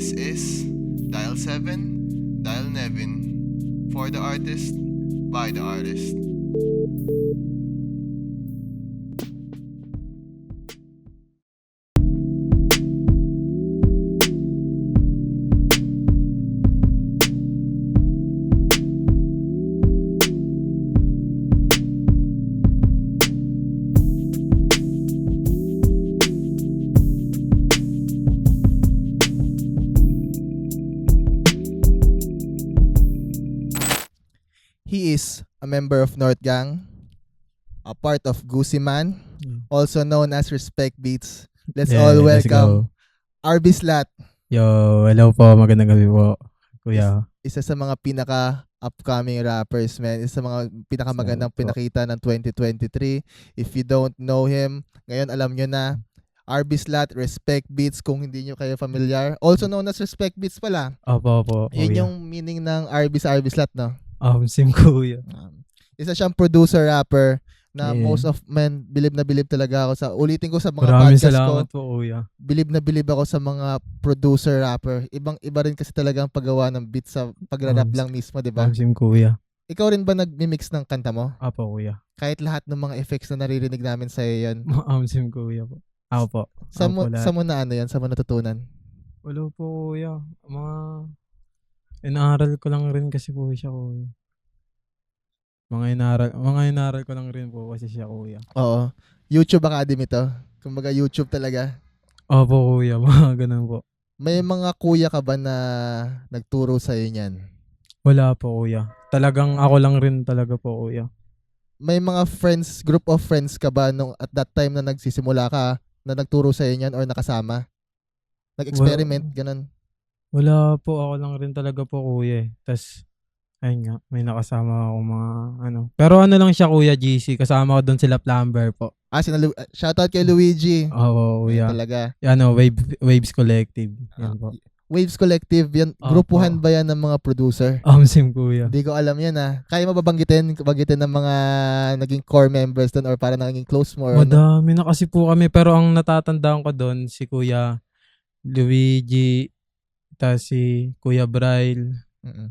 This is Dial 7, Dial Nevin. For the artist, by the artist. He is a member of North Gang, a part of Goosey Man, also known as Respect Beats. Let's all Let's welcome go. RB Slat, Yo, hello po. Magandang gabi po, kuya. isa sa mga pinaka-upcoming rappers, man. Isa sa mga pinakamagandang Salamat po. pinakita ng 2023. If you don't know him, ngayon alam nyo na. RB Slat, Respect Beats, kung hindi nyo kayo familiar. Also known as Respect Beats pala. Opo, Yun kuya. yung meaning ng RB sa RB Slat, no? Sim kuya. Isa siyang producer rapper na Yeah. most of men bilib na bilib talaga ako sa ulitin ko sa mga Maraming podcast ko. salamat po, kuya. Bilib na bilib ako sa mga producer rapper. Iba rin kasi talaga ang paggawa ng beat sa pagrarap lang mismo, 'di ba? Sim kuya. Ikaw rin ba nagmi-mix ng kanta mo? Opo, kuya. Kahit lahat ng mga effects na naririnig namin sa iyo 'yon. Sim kuya po. Ako po. Sa Ako po mo, lahat. na ano 'yan? Sa mo natutunan? Wala po, kuya. Inaaral ko lang rin kasi po siya, kuya. Mga inaaral ko lang rin po kasi siya, kuya. Oo. YouTube Academy to. Kumbaga YouTube talaga. Opo, kuya. Mga ganun po. May mga kuya ka ba na nagturo sa iyo niyan? Wala po, kuya. Talagang ako lang rin talaga po, kuya. May mga friends, group of friends ka ba nung at that time na nagsisimula ka na nagturo sa inyo or nakasama? Nag-experiment, ganun. Wala po, ako lang rin talaga po, kuya. Tas, ayun nga, may nakasama ako mga ano. Pero ano lang siya, kuya GC. Kasama ko doon sila Plumber po. Shoutout kay Luigi. Oo, Yan kuya. talaga. Waves Collective. Yan po. Waves Collective, yan, Opo. grupuhan ba yan ng mga producer? Sim kuya. Hindi ko alam yan Kaya mo ba banggitin ng mga naging core members doon or para naging close mo? Or ano? Madami na kasi po kami. Pero ang natatandaan ko doon, si Kuya Luigi, tas si Kuya Braille. Mm-mm.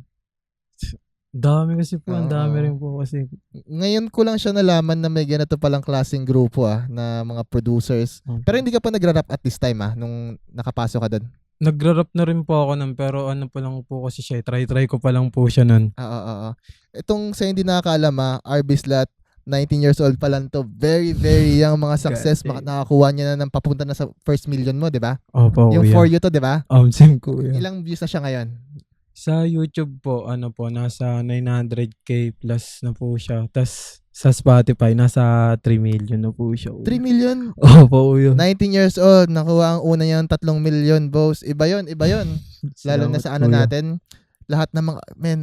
Dami kasi po, ang Oo. dami rin po kasi. Ngayon ko lang siya nalaman na may ganito palang klaseng grupo na mga producers. Pero hindi ka pa nagra-rap at this time nung nakapasok ka doon? Nagra-rap na rin po ako nun, pero ano pa lang po kasi siya, try ko pa lang po siya nun. Oo. Itong sa hindi nakakaalam RB Slat, 19 years old pa lang to. Very, very young mga success. God, Nakakuha niya na ng papunta na sa first million mo, di ba? Opo, Yung kuya. For You to, di ba? Sim kuya. Ilang views na siya ngayon? Sa YouTube po, nasa 900k plus na po siya. Tas sa Spotify, nasa 3 million na po siya. 3 million? Opo, kuya. 19 years old, nakuha ang una niyang 3 million, boss. Iba yon. Lalo na sa ano Salamat, kuya. natin, lahat ng mga,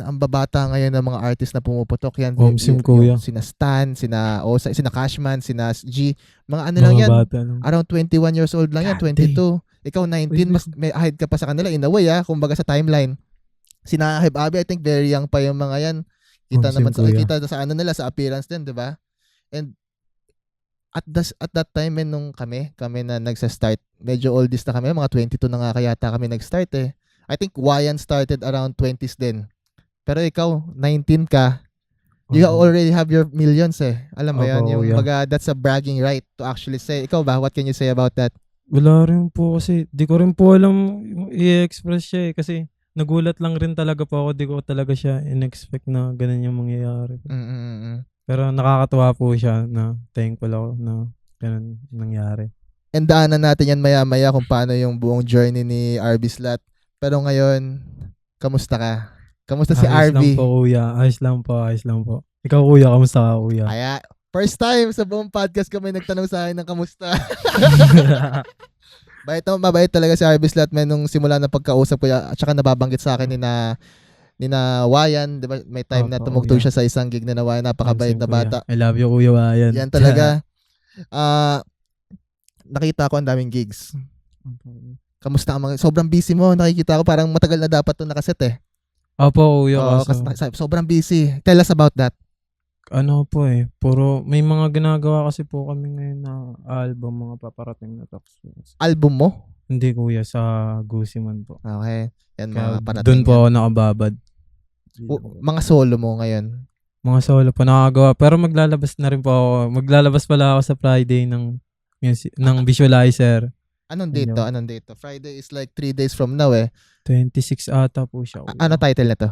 ang babata ngayon ng mga artist na pumuputok yan. Sim kuya. Sina Stan, sina Osa, sina Cashman, sina G. Mga ano lang Mga yan. bata lang. Around 21 years old lang yan, God 22. Ikaw 19, mas may ahead ka pa sa kanila in a way kumbaga sa timeline. Sina Hib Abi, I think very young pa yung mga yan. Kita naman Sim kuya. kita sa ano nila, sa appearance din, 'di ba? And at that time nung kami na nagsa-start, medyo oldies na kami, mga 22 na nga kaya kami nag-start I think Wayan started around 20s din. Pero ikaw, 19 ka, you already have your millions Alam mo Opo, yan, yung kuya. that's a bragging right to actually say. Ikaw ba, what can you say about that? Wala rin po kasi, di ko rin po alam i-express siya kasi nagulat lang rin talaga po ako. Di ko talaga siya in-expect na ganun yung mangyayari. Pero nakakatuwa po siya na thankful ako na ganun nangyari. And daanan natin yan maya-maya kung paano yung buong journey ni RB Slat. Pero ngayon, kamusta ka? Kamusta si Ayos RB? lang po, kuya. Ayos lang po. Ikaw, kuya, kamusta ka, kuya? Kaya, first time sa buong podcast ko may nagtanong sa akin ng kamusta. Mabait talaga si RB Slat, nung simula na pagkausap ko at saka nababanggit sa akin ni na Wayan, 'di ba? May time na Opo, tumugtog kuya. siya sa isang gig na Wayan, napakabait na bata. I love you, kuya Wayan. Yan talaga. Nakita ko ang daming gigs. Kamusta ang mga sobrang busy mo? Nakikita ko parang matagal na dapat 'to nakaset Opo, kuya. Oo, Kaso, kasi sobrang busy. Tell us about that. ano po puro may mga ginagawa kasi po kami ngayon na album, mga paparating na talks. Album mo? Hindi kuya, sa Gusiman po. Okay. Yan Kaya mga parating doon po yan. ako nakababad. Mga solo mo ngayon. Mga solo po nakagawa. Pero maglalabas na rin po ako. Maglalabas pala ako sa Friday ng visualizer. Anong Yun date to? yun. Anong date to? Friday is like 3 days from now eh. 26 ata po siya. kuya. Ano title nito?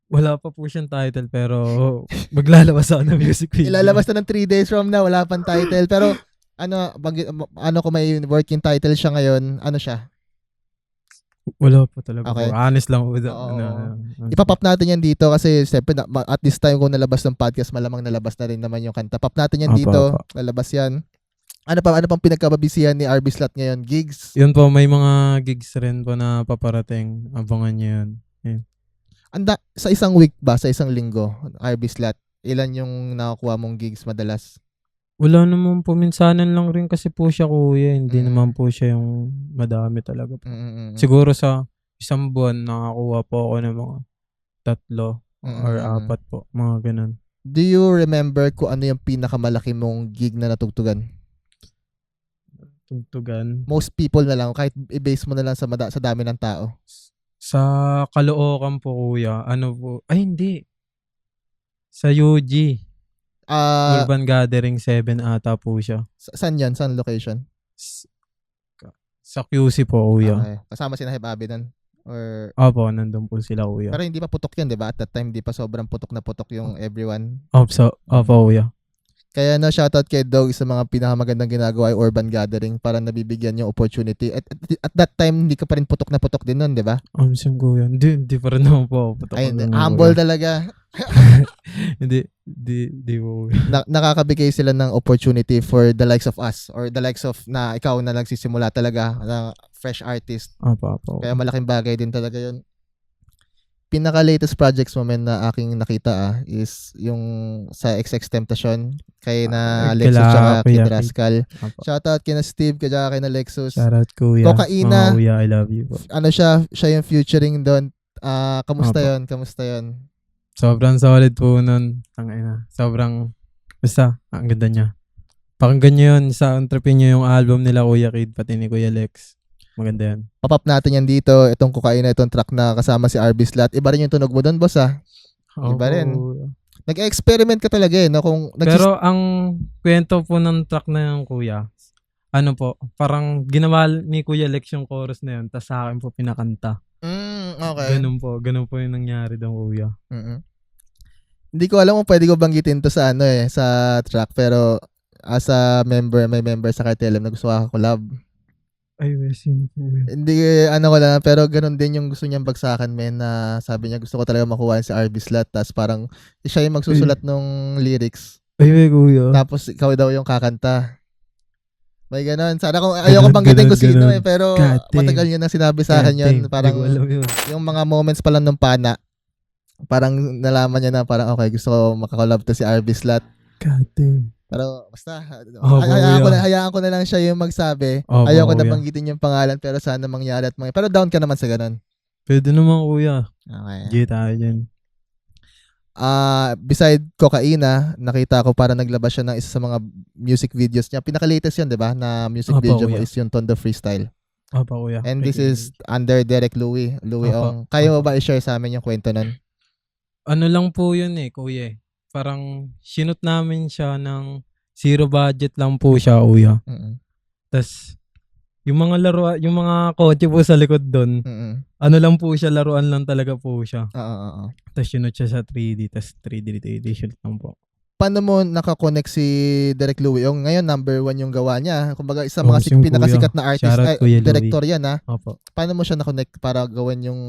Wala pa po siyang title pero maglalabas ako ng music video. Ilalabas na ng 3 days from now, wala pang title. Pero ano kung may working title siya ngayon, ano siya? Wala po talaga Okay. po. Honest lang po. Oo. Ipapop natin yan dito kasi siyempre at this time kung nalabas ng podcast, malamang nalabas na rin naman yung kanta. Pop natin yan Apa, dito, apa. lalabas yan. Ano pang pinagkababisihan ni RB Slot ngayon? Gigs? Yun po, may mga gigs rin po na paparating. Abangan niyo yun. Sa isang week ba, sa isang linggo, RB Slot, ilan yung nakakuha mong gigs madalas? Wala naman po. Minsanan lang rin kasi po siya kuya. Hindi Mm. naman po siya yung madami talaga po. Mm-mm. Siguro sa isang buwan nakakuha po ako ng mga 3 or Mm. 4 po. Mga ganun. Do you remember kung ano yung pinakamalaki mong gig na natugtugan? Tugtugan. Most people na lang, kahit i-base mo na lang sa dami ng tao. Sa Caloocan po kuya. Ano po? Ay hindi. Sa UG. Urban Gathering 7 ata po siya. Saan yan? Saan location? S- Sa QC po kuya. Okay. Kasama si Nahib Abi nun? Or, Opo, nandun po sila kuya. pero hindi pa putok yun, di ba? At that time, hindi pa sobrang putok na putok yung everyone. Opo kuya. Kaya no, shoutout kay Dog sa mga pinakamagandang ginagawa ay Urban Gathering para nabibigyan yung opportunity. At that time, hindi ka pa rin putok na putok din nun, di ba? Sim kuya. Hindi pa rin naman po ako. Putok Ay, na naman, humble kuya. talaga. Hindi po kuya. Nakakabigay sila ng opportunity for the likes of us or the likes of na ikaw na nagsisimula talaga na fresh artist. Opo. Kaya malaking bagay din talaga yun. Pinaka-latest projects mo na aking nakita is yung sa XXXTentacion kay na Lexus tsaka Kuya Kid Kid. Rascal. Opo. Shoutout kina Steve kaya kay na Lexus. Shoutout kuya. Kokaina. Mga kuya, I love you po. Ano siya yung featuring doon. Kamusta Opo. yun? Kamusta yun? Sobrang solid po nun. Tangina. Sobrang, basta, ang ganda niya. Pakinggan nyo yun sa entrepreneur yung album nila Kuya Kid, pati ni Kuya Lex. Maganda yan. Papap natin yan dito. Itong Kokaina, itong track na kasama si RB Slot. Iba rin yung tunog mo doon, boss Iba rin. Nag-experiment ka talaga no? Pero ang kwento po ng track na yung kuya, ano po, parang ginawa ni Kuya Lex yung chorus na yun, tapos sa akin po pinakanta. Okay. Ganun po yung nangyari doon kuya. Mm-mm. Hindi ko alam kung pwede ko banggitin to sa sa track, pero as a member, may member sa Cartelem na gusto ka collab. Ay, yun po kuya. Hindi ko lang, pero ganun din yung gusto niyang bagsakan, men, na sabi niya gusto ko talaga makuha si RB Slot, tapos parang siya yung magsusulat ng lyrics, Ay, kuya. tapos ikaw daw yung kakanta. May ganun. Sana kung ayoko banggitin ko sino ganun. pero God damn. matagal yun ang sinabi sa akin yun. Parang Hindi ko alam yun. yung mga moments pa lang ng pana, parang nalaman niya na parang okay, gusto ko makakolab to si RB Slot. God damn. Pero basta, kuya. hayaan ko na lang siya yung magsabi. Opo, Ayoko na kuya. banggitin yung pangalan pero sana mangyari at mangyari. Pero down ka naman sa ganun. Pwede naman kuya. Okay. G tayo dyan. Beside Kokaina, nakita ko para naglabas siya ng isa sa mga music videos niya. Pinaka-latest yun, di ba? Na music Opo, video mo kuya. is yung Tondo Freestyle. Opo kuya. And this is under Derek Louie Opo. Ong. Kayo Opo. ba i-share sa amin yung kwento nun? Ano lang po yun kuya. Parang sinut namin siya ng zero budget lang po siya kuya. Mm-mm. Tapos yung mga laruan, yung mga kotse po sa likod doon, Mm-mm. ano lang po siya, laruan lang talaga po siya. Oo. Tapos sinut siya sa 3D, tapos 3D shoot lang po. Paano mo nakakonect si Derek Louie Ong? Ngayon, number 1 yung gawa niya. Kumbaga, isa Oh, mga sim, pinakasikat na artist, Shoutout, Kuya Louie. director yan ha. Opo. Paano mo siya na-connect para gawin yung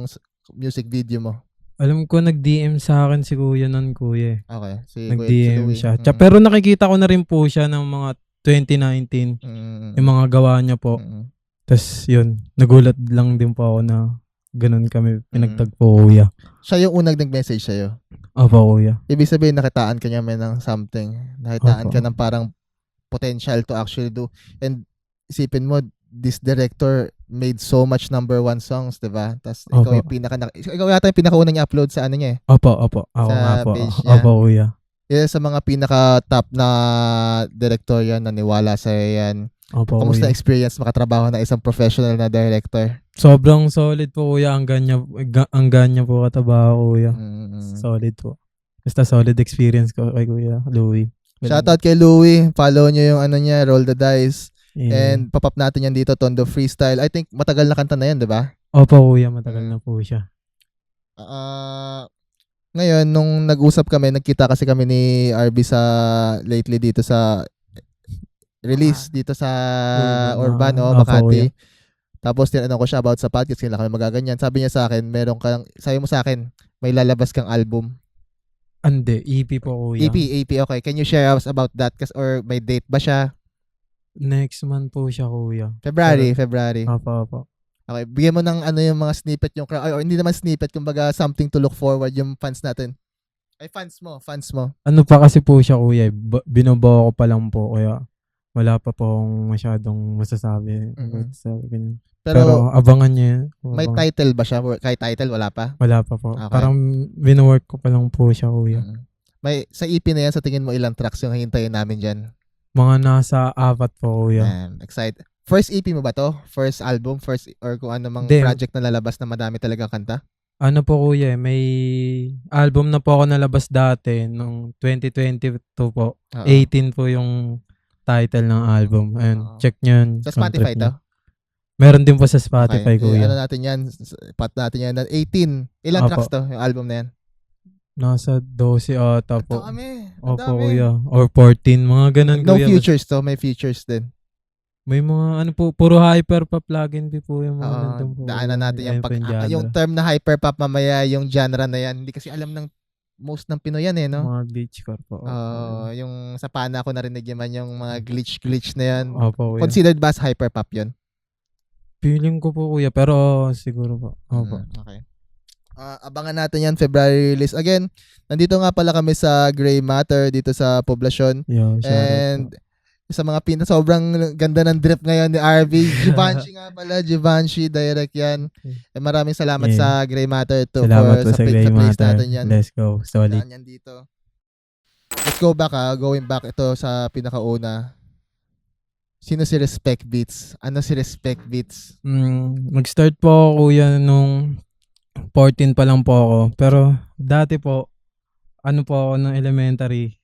music video mo? Alam ko nag-DM sa akin si kuya nun kuya. Okay. Si Nag-DM Louie. siya. Pero nakikita ko na rin po siya ng mga 2019, yung mga gawa niya po. Tapos yun, nagulat lang din po ako na ganun kami pinagtagpo kuya. Siya yung unang nag-message sa'yo. Opo kuya. Ibig sabihin, nakitaan ka niya may ng something. Nakitaan Opo. ka ng parang potential to actually do. And isipin mo, this director made so much number 1 songs, diba? Tapos ikaw Opo. yung ikaw yata yung pinakauna niya upload sa ano niya eh. Opo. Ako Sa nga po. page niya. Opo kuya. Yan sa mga pinaka-top na director yan, naniwala sa yan. Opo, Kamusta kuya. experience makatrabaho na isang professional na director? Sobrang solid po, kuya. Ang ganya po katabaho, kuya. Mm. Solid po. Basta solid experience ko kay Kuya Louie. Shoutout kay Louie. Follow nyo yung ano niya, Roll the Dice. Yeah. And pop-up natin yan dito, Tondo Freestyle. I think matagal na kanta na yan, di ba? Opo, kuya. Matagal na po siya. Ngayon, nung nag-usap kami, nagkita kasi kami ni RB sa lately dito sa release dito sa Urban, Opo, Makati. kuya. Tapos tinanong ko siya about sa podcast, kailan kami magaganyan. Sabi niya sa akin, sabi mo sa akin, may lalabas kang album. Ande, EP po, kuya. EP, okay. Can you share us about that? Or may date ba siya? Next month po siya, kuya. February. Opo. Okay, bigyan mo ng ano yung mga snippet yung or hindi naman snippet, kumbaga something to look forward yung fans natin. Ay, fans mo. Ano pa kasi po siya, kuya. Binobawa ko pa lang po, kaya wala pa pong masyadong masasabi. Ganyan. Pero abangan niyo yun. May title ba siya? Kahit title, wala pa? Wala pa po. Okay. Parang binowork ko pa lang po siya, kuya. May sa EP na yan, sa tingin mo ilang tracks yung hintayin namin dyan? Mga nasa 4 po, kuya. Excited. First EP mo ba to? First album? Or kung ano mang Hindi. project na lalabas na madami talagang kanta? Ano po, kuya, may album na po ako nalabas dati nung 2022 po. Oo. 18 po yung title ng album. Ayun, Oo. check nyo yun. Sa Spotify to? Meron din po sa Spotify, Okay. kuya. Ano natin yan? Pat natin yan. 18. Ilang Opo. tracks to? Yung album na yan? Nasa 12 ata Ang po. dami. Opo, kuya. Or 14, mga ganun, No kuya. features to. May features din. May mga, ano po, puro hyperpop plugin din po yung mga Oo, nandun po. daanan natin Ayun po genre. yung term na hyperpop mamaya, yung genre na yan. Hindi kasi alam ng most ng Pinoy yan no? Mga glitchcore po. Yung sa pana ko narinig naman yung mga glitch na yan. Opo, kuya. Considered ba as hyperpop yun? Feeling ko po, kuya, pero siguro po. Opo. Okay. Abangan natin yan, February release. Again, nandito nga pala kami sa Gray Matter dito sa Poblacion. Yo, And sa mga sobrang ganda ng drip ngayon ni RV. Givenchy nga pala, Givenchy, direct yan. And maraming salamat sa Gray Matter to salamat po sa sa Gray place Matter. natin yan. Let's go. Solid. Daan yan dito. Let's go back going back ito sa pinakauna. Sino si Respect Beats? Ano si Respect Beats? Mag-start po ako, kuya, nung 14 pa lang po ako. Pero dati po, ano po ako ng elementary,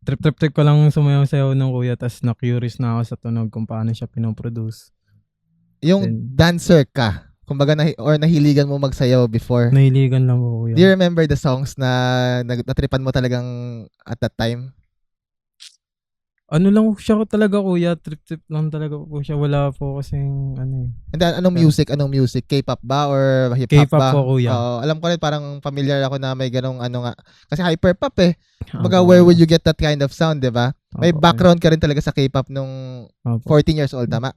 trip ko lang sumayaw-sayaw ng kuya, tas na-curious na ako sa tunog kung paano siya pinoproduce. Yung dancer ka, kumbaga or nahiligan mo magsayaw before. Nahiligan lang po, kuya. Do you remember the songs na natripan mo talagang at that time? Ano lang siya talaga, kuya, trip lang talaga po siya. Wala po kasing ano eh. And then, anong music? K-pop ba or hip-hop K-pop ba? po, kuya. Alam ko rin, parang familiar ako na may ganong ano nga. Kasi hyperpop eh. Kumbaga, Opo, where kuya. would you get that kind of sound, di ba? May Opo, background ka rin talaga sa K-pop nung Opo. 14 years old, tama?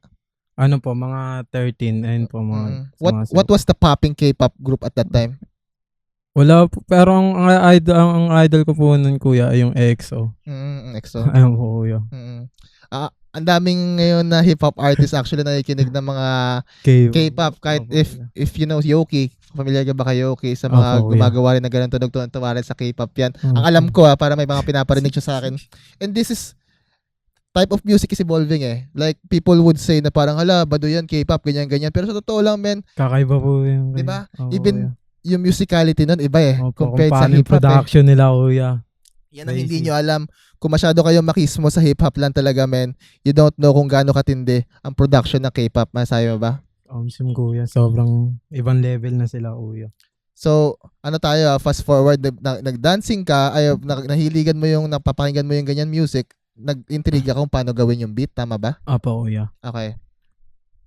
Ano po, mga 13. Ayun po, mga... What was the popping K-pop group at that time? Wala po, pero ang idol ko po nun, kuya, ay yung EXO. EXO. Ayun po, kuya. Ang daming ngayon na hip-hop artists actually nakikinig ng mga K-pop. Kahit Opo, if you know Yoki, familiar ka ba kay Yoki sa mga Opo, gumagawa rin na ganun tunog-tuwa rin sa K-pop yan. Opo. Ang alam ko para may mga pinaparinig siya sa akin. And this is type of music is evolving eh. Like people would say na parang hala, bado yan, K-pop, ganyan-ganyan. Pero sa totoo lang, men, Kakaiba po yung... Diba? Opo, Even kuya. yung musicality nun, iba eh. Opo, Compared kung sa paano yung hip-hop eh. production nila, kuya. Yan ang hindi Crazy. nyo alam. Kung masyado kayong makismo sa hip-hop lang talaga, men, you don't know kung gaano katindi ang production ng K-pop. Masabi mo ba? Sim, kuya. Sobrang ibang level na sila, kuya. So, ano tayo, fast forward, nag-dancing ka, nahiligan mo yung, napapakinggan mo yung ganyan music, nag-intriga kung paano gawin yung beat, tama ba? Apo, kuya. Okay.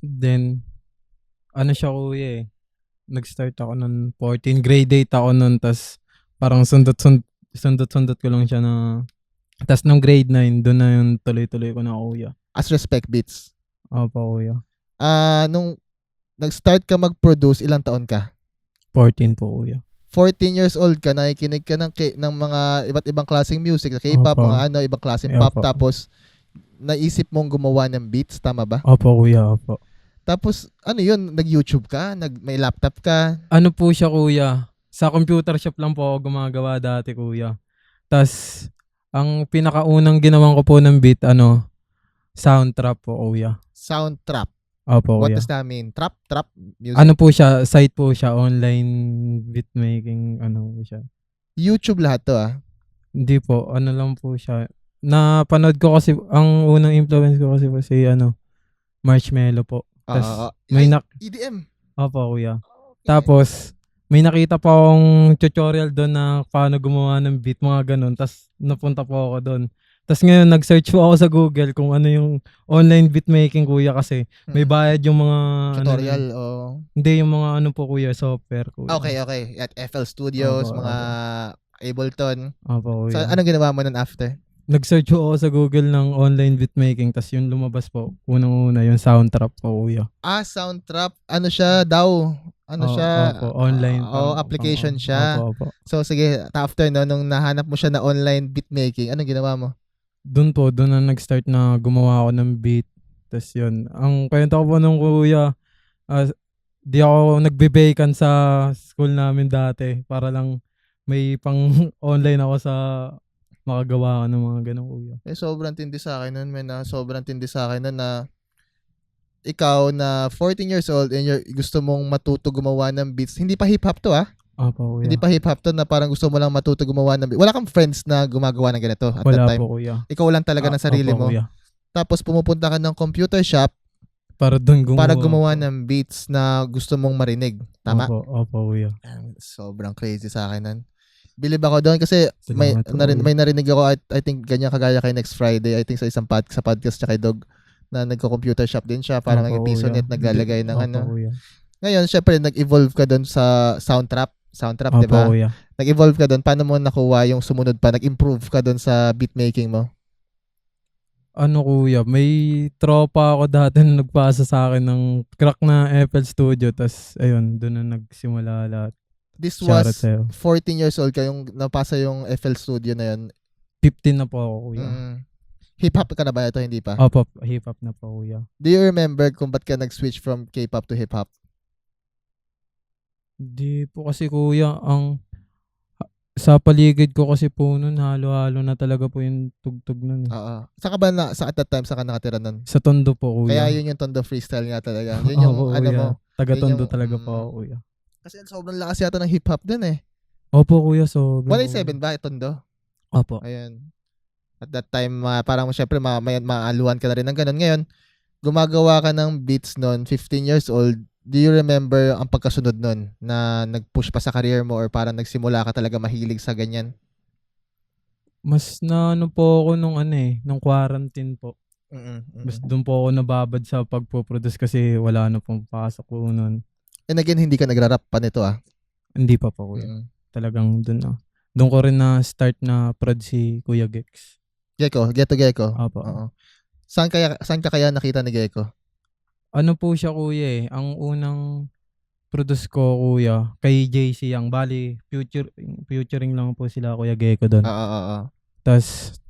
Then, ano siya, kuya eh. Nag-start ako nun 14. Grade 8 ako nun, tas parang sundot ko lang siya na... Tas nung grade 9, doon na yung tuloy-tuloy ko na, kuya. As Respect Beats. Apo, kuya. Nung nag-start ka mag-produce, ilang taon ka? 14 po, kuya. 14 years old ka, nakikinig ka ng mga iba't ibang klaseng music, K-pop, Opo. mga ibang klaseng Opo. pop, tapos naisip mong gumawa ng beats, tama ba? Opo, kuya, opo. Tapos, ano yun, nag-YouTube ka? May laptop ka? Ano po siya, kuya? Sa computer shop lang po ako gumagawa dati, kuya. Tas, ang pinakaunang ginawan ko po ng beat, Soundtrap po, kuya. Soundtrap. Opo, What kuya. does that mean? Trap music? Ano po siya, site po siya, online beatmaking, ano po siya. YouTube lahat to Hindi po, ano lang po siya. Napanood ko kasi, ang unang influence ko kasi po si, Marshmello po. Tas, may EDM. Opo, kuya. Okay. Tapos, may nakita pa akong tutorial doon na paano gumawa ng beat, mga ganun. Tapos, napunta po ako doon. Tapos ngayon, nag-search po ako sa Google kung ano yung online beatmaking, kuya, kasi may bayad yung mga... Tutorial Hindi, yung mga po, kuya, software, kuya. Okay. At FL Studios, Opo, mga Ableton. Opo, So, kuya. anong ginawa mo nun after? Nag-search po ako sa Google ng online beatmaking, tapos yung lumabas po, unang-una, yung Soundtrap po, kuya. Soundtrap. Ano siya daw? Ano siya? Opo, online. Application siya. Opo. So, sige, after nung nahanap mo siya na online beatmaking, anong ginawa mo? Doon na nag-start na gumawa ako ng beat. Tapos yun. Ang kwento ko po nung kuya, di ako nagbe-vacant sa school namin dati para lang may pang online ako sa makagawa ko ng mga ganong kuya. Sobrang tindi sa akin nun, man. Sobrang tindi sa akin nun na ikaw na 14 years old and gusto mong matuto gumawa ng beats. Hindi pa hip-hop to Opo, kuya. Hindi pa hip-hop to na parang gusto mo lang matuto gumawa ng beats. Wala kang friends na gumagawa ng ganito at Wala that time. po, kuya. Ikaw lang talaga ng sarili Opo, mo. Kuya. Tapos pumupunta ka ng computer shop Para doon gumawa. para gumawa ng beats na gusto mong marinig. Tama? Opo, kuya. Sobrang crazy sa akin nun. Believe ako doon kasi may narinig ako, I think ganyan kagaya kay Next Friday, I think sa isang sa podcast siya kay Dog na nagko-computer shop din siya para may Pisonet naglalagay ng Kuya. Ngayon, syempre nag-evolve ka doon sa Soundtrap, di ba? Kuya. Nag-evolve ka doon, paano mo nakuha yung sumunod pa, nag-improve ka doon sa beatmaking mo? Kuya, may tropa ako dati na nagpasa sa akin ng crack na FL Studio, tas ayun, doon na nagsimula lahat. This Shoutout was sa'yo. 14 years old ka yung napasa yung FL Studio na yun. 15 na po ako, kuya. Hip-hop ka na ba ito? Hindi pa? Opo, hip-hop na po, kuya. Do you remember kung ba't ka nag-switch from K-pop to hip-hop? Di po kasi, kuya, sa paligid ko kasi po nun, halo-halo na talaga po yung tugtog nun. Oo. Saan ka ba at that time, saan ka nakatira nun? Sa Tondo po, kuya. Kaya yun yung Tondo freestyle nga talaga. Yun yung Opo, ano kuya. mo. Taga-Tondo yun yung, talaga po ako, kuya. Kasi sobrang lakas yata ng hip-hop dun eh. Opo, kuya, so... 187 ba, Tondo? Opo. Ayun. At that time, parang syempre maaluhan ka na rin ng ganun. Ngayon, gumagawa ka ng beats nun, 15 years old. Do you remember ang pagkasunod nun na nag-push pa sa career mo or parang nagsimula ka talaga mahilig sa ganyan? Mas po ako nung quarantine po. Mas doon po ako nababad sa pagpo-produce kasi wala na pong pasok ko nun. And again, hindi ka nagra-rap pa nito Hindi pa po, kuya. Talagang doon na. Doon ko rin na start na prod si Kuya Gex. Gecko. Opo. Oo. Saan ka kaya nakita ni Gecko? Ano po siya, kuya Ang unang produce ko, kuya, kay JC Yang. Bali, featuring lang po sila Kuya Gecko doon. Oo. Tapos,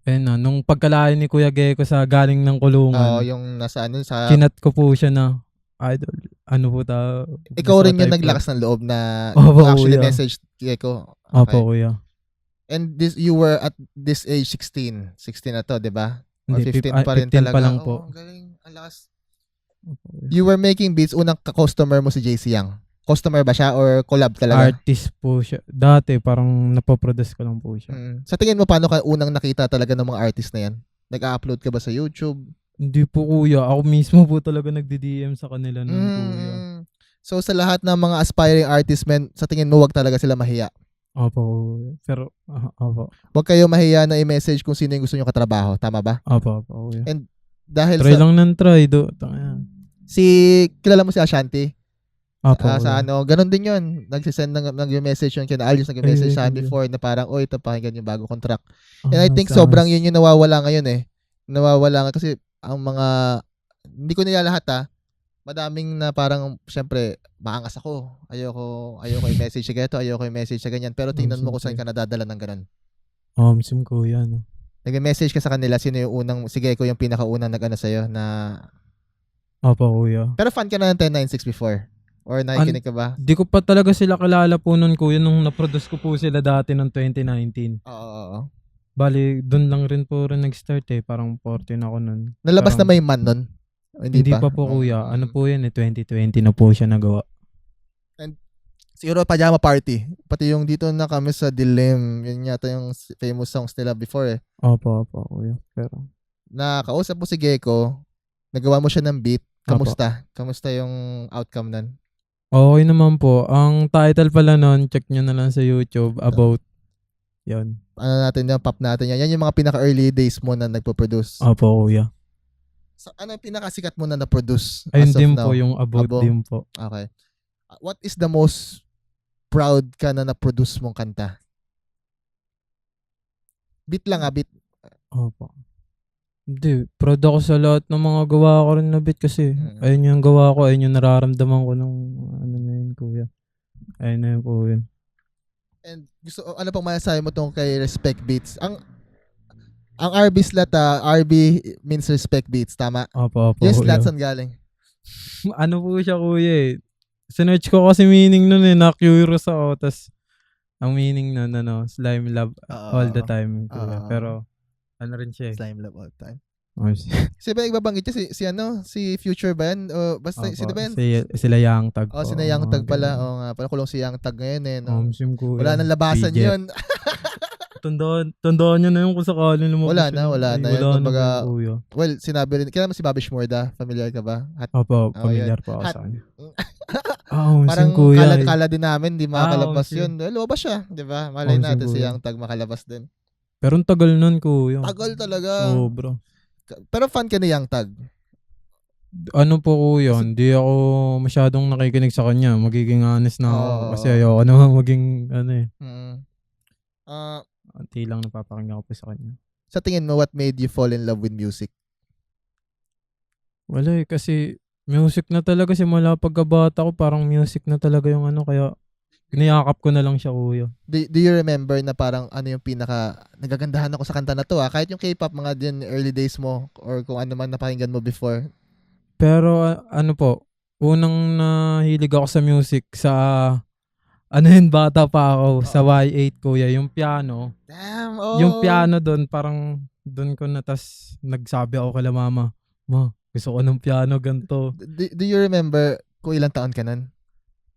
nung pagkalayo ni Kuya Gecko sa galing ng kulungan. Yung nasa sa... Kinat ko po siya na, idol, po ta? Ikaw rin yung naglakas ng loob na actually message Gecko. Okay. Opo, kuya. And you were at this age 16. 16 na to, di ba? Or Hindi, 15 pa rin 15 talaga. pa lang po. Ang galing. Ang lakas. You were making beats, unang customer mo si JC Yang. Customer ba siya or collab talaga? Artist po siya. Dati parang napoproduce ko lang po siya. Sa tingin mo, paano ka unang nakita talaga ng mga artist na yan? Nag-upload ka ba sa YouTube? Hindi po, kuya. Ako mismo po talaga nagdi-DM sa kanila nun, kuya. So sa lahat ng mga aspiring artists, men, sa tingin mo, wag talaga sila mahiya? Opo. Pero, opo. Wag kayo mahiya na i-message kung sino yung gusto nyo katrabaho. Tama ba? Opo, kuya. And dahil try lang ng try. Kilala mo si Ashanti? Opo. Sa ganun din yun. Nagsisend nag-message yun kina Alius, nag-message sa before na parang, ito pakinggan yung bago contract. And I think sobrang yun yung nawawala ngayon eh. Nawawala nga kasi ang mga, hindi ko nila lahat madaming na parang, syempre, maangas ako. Ayoko i-message sa ganito, ayoko i-message sa ganyan. Pero tingnan mo kung saan ka nadadala ng ganun. Sim kuya, no? Nag-message ka sa kanila, sino yung unang, sige ko yung pinakaunang nag-ano sa'yo na... Opo, kuya. Pero fan ka na ng 1096 before? Or nakikinig ka ba? Di ko pa talaga sila kilala po nun, kuya, nung na-produce ko po sila dati ng 2019. Oo. Bali, doon lang rin po rin nag-start eh. Parang 14 ako nun. Nalabas na Parang- may man nun? O, Hindi pa po kuya. Mm. Ano po yan eh, 2020 na po siya nagawa. Siguro Pajama Party. Pati yung dito na kami sa Dilim. Yun yata yung famous songs nila before eh. Opo, kuya. Pero, Nakausap mo si Gecko. Nagawa mo siya ng beat. Opo. Kamusta yung outcome nun? okay naman po. Ang title pala nun, check nyo na lang sa YouTube about yun. Ano natin yan, pop natin yan. Yan yung mga pinaka-early days mo na nagpo-produce. Opo, kuya. Ano yung pinakasikat mo na na-produce Ayun as of din now? po, yung about Abo. din po. Okay. What is the most proud ka na na-produce mong kanta? Beat lang beat. Opo. Hindi, proud ako sa lahat ng mga gawa ko rin na beat kasi ayun yung gawa ko, ayun yung nararamdaman ko nung ano na yun, kuya. Ayun na yun po yun. And ano pang masasabi mo tong kay Respect Beats? Ang RB slot, RB means Respect Beats, tama? Opo, Yung kuya. slot saan galing? Ano po siya, kuya eh. Sinearch ko kasi meaning nun eh, na-curious ako. Tas, ang meaning nun, slime love all the time, kuya. Pero, ano rin siya eh. Slime love all the time. Oh, Si ba nagbabanggit niya? Si Future ba yan? O basta, Opo, sino ba yan? Sila Yang Tag. Si na Yang Tag pala. Oo nga, pala kulong si Yang Tag ngayon eh. No? Kuya. Wala nang labasan DJ. yun. Tandaan nyo na yun kung sakali lumabas. Wala na yun. Wala Kumbaga, na kuya. well, sinabi rin. Kaya naman si Bobby Shmurda. Familiar ka ba? Opo, Oh, familiar yan. po ako Hat- sa kanya. Parang kuya. kala din namin, di makalabas Omsim. yun. Well, lumabas siya, di ba? Malay Omsim, natin si kuya. Yang Tag makalabas din. Pero ang tagal nun, kuya. Tagal talaga. Sobra. Pero fan ka ni Yang Tag. Ano po kuya, hindi ako masyadong nakikinig sa kanya. Magiging honest na ako. Oo. Kasi ayoko naman maging, Mm. anti lang napapakinggan ko po sa kanya. Sa tingin mo, what made you fall in love with music? Wala eh, kasi music na talaga simula pagkabata ko, parang music na talaga yung kaya niyakap ko na lang siya kuya. Do you remember na parang ano yung nagagandahan ako sa kanta na to kahit yung K-pop mga din early days mo or kung ano man napakinggan mo before? Pero ano po, unang nahilig ako sa music sa bata pa ako sa Y8 kuya, yung piano. Damn, oh. Yung piano doon parang doon ko na tas nagsabi ako kay mama, "Ma, gusto ko ng piano ganto." Do you remember kung ilang taon ka nun?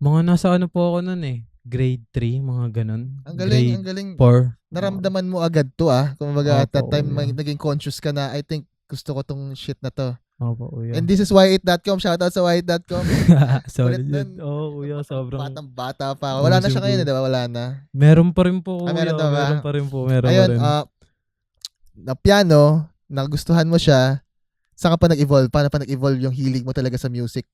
Mga nasa po ako nun eh. Grade 3, mga ganun. Ang galing, Grade ang galing. 4. Naramdaman mo agad to Kumbaga at that Opo, time kuya. naging conscious ka na, I think gusto ko tong shit na to. Opo, kuya. And this is y8.com. Shoutout sa y8.com. Solid Ulit yun. nun. Oo, kuya, sobrang. Batang bata pa ako. Wala na siya ngayon, di ba? Wala na. Meron pa rin po, kuya. meron na ba? Meron pa rin po. Meron Ayun, pa rin. na piano, nagustuhan mo siya. Saan ka pa nag-evolve? Paano pa nag-evolve yung hilig mo talaga sa music?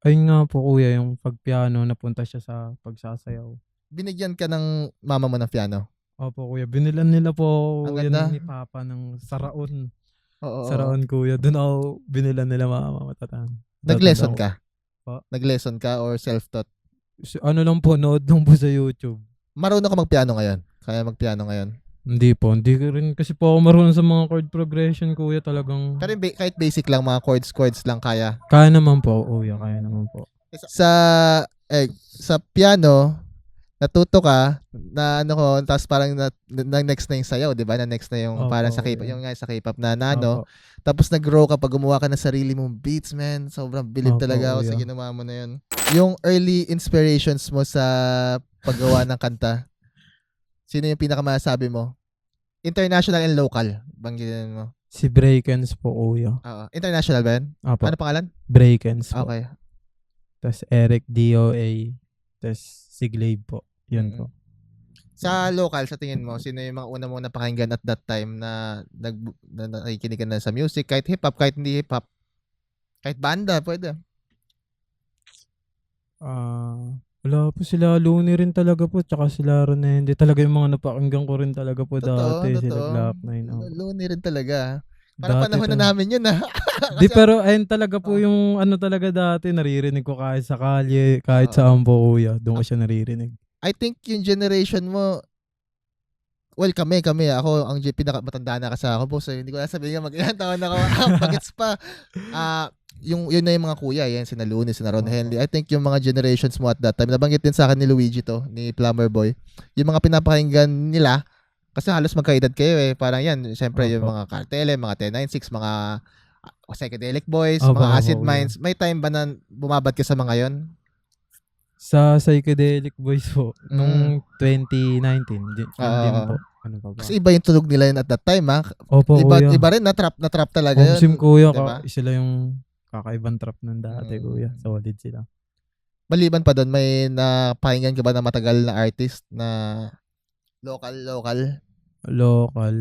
Ayun nga po, kuya, yung pagpiano, napunta siya sa pagsasayaw. Binigyan ka ng mama mo ng piano? Opo, kuya. Binilan nila po Ang yan ganda. ni Papa ng Saraon. Oo. Saraon, kuya. Doon ako binilan nila mama matatan. Nag-lesson ka? Pa? Nag-lesson ka or self-taught? Ano lang po, nood lang po sa YouTube. Marunong ka magpiano ngayon? Kaya magpiano ngayon? Hindi po. Hindi ko rin kasi po ako marunong sa mga chord progression, kuya. Talagang Pero kahit basic lang, mga chords lang kaya. kaya naman po, kuya. Kaya naman po. Sa piano, natuto ka na tapos parang na next na yung sayaw, 'di ba? Na next na yung Opo, parang sa K-pop, yeah. yung nga sa K-pop na Opo. Tapos nag-grow ka pag gumawa ka ng sarili mong beats, man. Sobrang bilib Opo, talaga ako sa yeah. ginawa mo na yun. Yung early inspirations mo sa paggawa ng kanta, sino yung pinakamasabi mo? International and local, banggitin mo. Si Breakens po, kuya. International ba yan? Opo. Ano pangalan? Breakens po. Okay. Tapos Eric DOA. Tapos si Glaive po. Yun po. Sa local, sa tingin mo, sino yung mga una mong napakinggan at that time na nakikinig ka na sa music? Kahit hip-hop, kahit hindi hip-hop. Kahit banda, pwede. Wala po, sila Looney rin talaga po. Tsaka sila Ron hindi talaga yung mga napakinggan ko rin talaga po dati. Sila Glock 9. Looney rin talaga. Parang Dati panahon na namin yun Di, pero ayun talaga po yung talaga dati. Naririnig ko kahit sa kalye, kahit sa ambo, kuya. Doon ko siya naririnig. I think yung generation mo, well, kami, ako, ang pinakamatanda na kasi ako, so hindi ko na sabihin mag-ilang taon ako, bagets pa. Yun na yung mga kuya, yan, sina Looney, sina Ron Henley. I think yung mga generations mo at that time, nabanggit din sa akin ni Luigi to, ni Plumber Boy, yung mga pinapakinggan nila, Kasi halos magkaedad kayo eh. Parang yan, syempre yung Opo. mga Cartele, mga 1096, mga Psychedelic Boys, Opo, mga opo, Acid kuya. Minds. May time ba na bumabad ka sa mga yon? Sa Psychedelic Boys po, Mm. nung 2019, yun din Oo. po. Ano pa ba? Kasi iba yung tunog nila yun at that time ha. Opo, Iba, kuya. iba rin, na-trap talaga yun. Homsim kuya, Diba? sila yung kakaibang trap ng dati, Mm. kuya. Solid sila. Maliban pa doon, may napakinggan ka ba na matagal na artist na local? Local.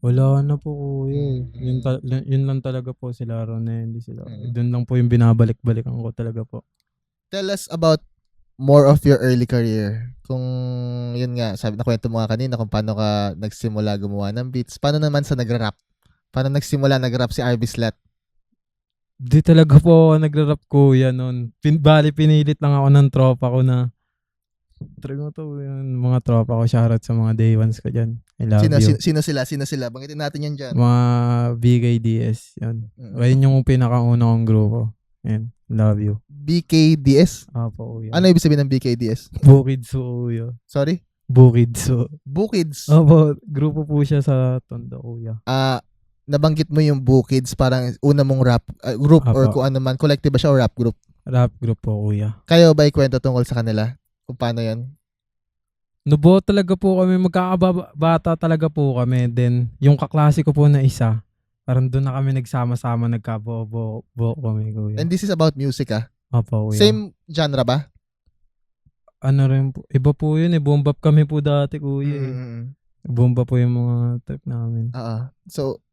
Wala na po, kuya. Mm. Yun lang talaga po sila, Ronelli sila. Mm. Doon lang po yung binabalik-balikan ko talaga po. Tell us about more of your early career. Kung yun nga, sabi na kwento mo nga kanina kung paano ka nagsimula gumawa ng beats. Paano naman sa nagra-rap? Paano nagsimula nag-rap si RB Slat? Di talaga po ako nagra-rap, kuya, noon. Pinilit lang ako ng tropa ko na try mo to, yung mga tropa ko, shoutout sa mga day ones ko dyan. I love you. Sino sila? Banggitin natin yan dyan. Mga BKDS, yun. Mm. Ayun yung pinakauna kong grupo. Yan, love you. BKDS? Apo, kuya. Ano ibig sabihin ng BKDS? Bukids po, kuya. Sorry? Bukids po. Bukids. Opo, grupo po siya sa Tondo, kuya. Nabanggit mo yung Bukids, parang una mong rap group or Apo. kung ano man, collective ba siya o rap group? Rap group po, kuya. Kayo ba ikwento tungkol sa kanila? Kung paano yan? Nubo talaga po kami, magkakabata talaga po kami. Then, yung kaklase ko po na isa, parang doon na kami nagsama-sama, nagkabuo kami, kuya. And this is about music Opo, kuya. Same genre ba? Ano rin po, iba po yun eh, boom bap kami po dati, kuya eh. Boom bap po yung mga trip namin. Oo. So,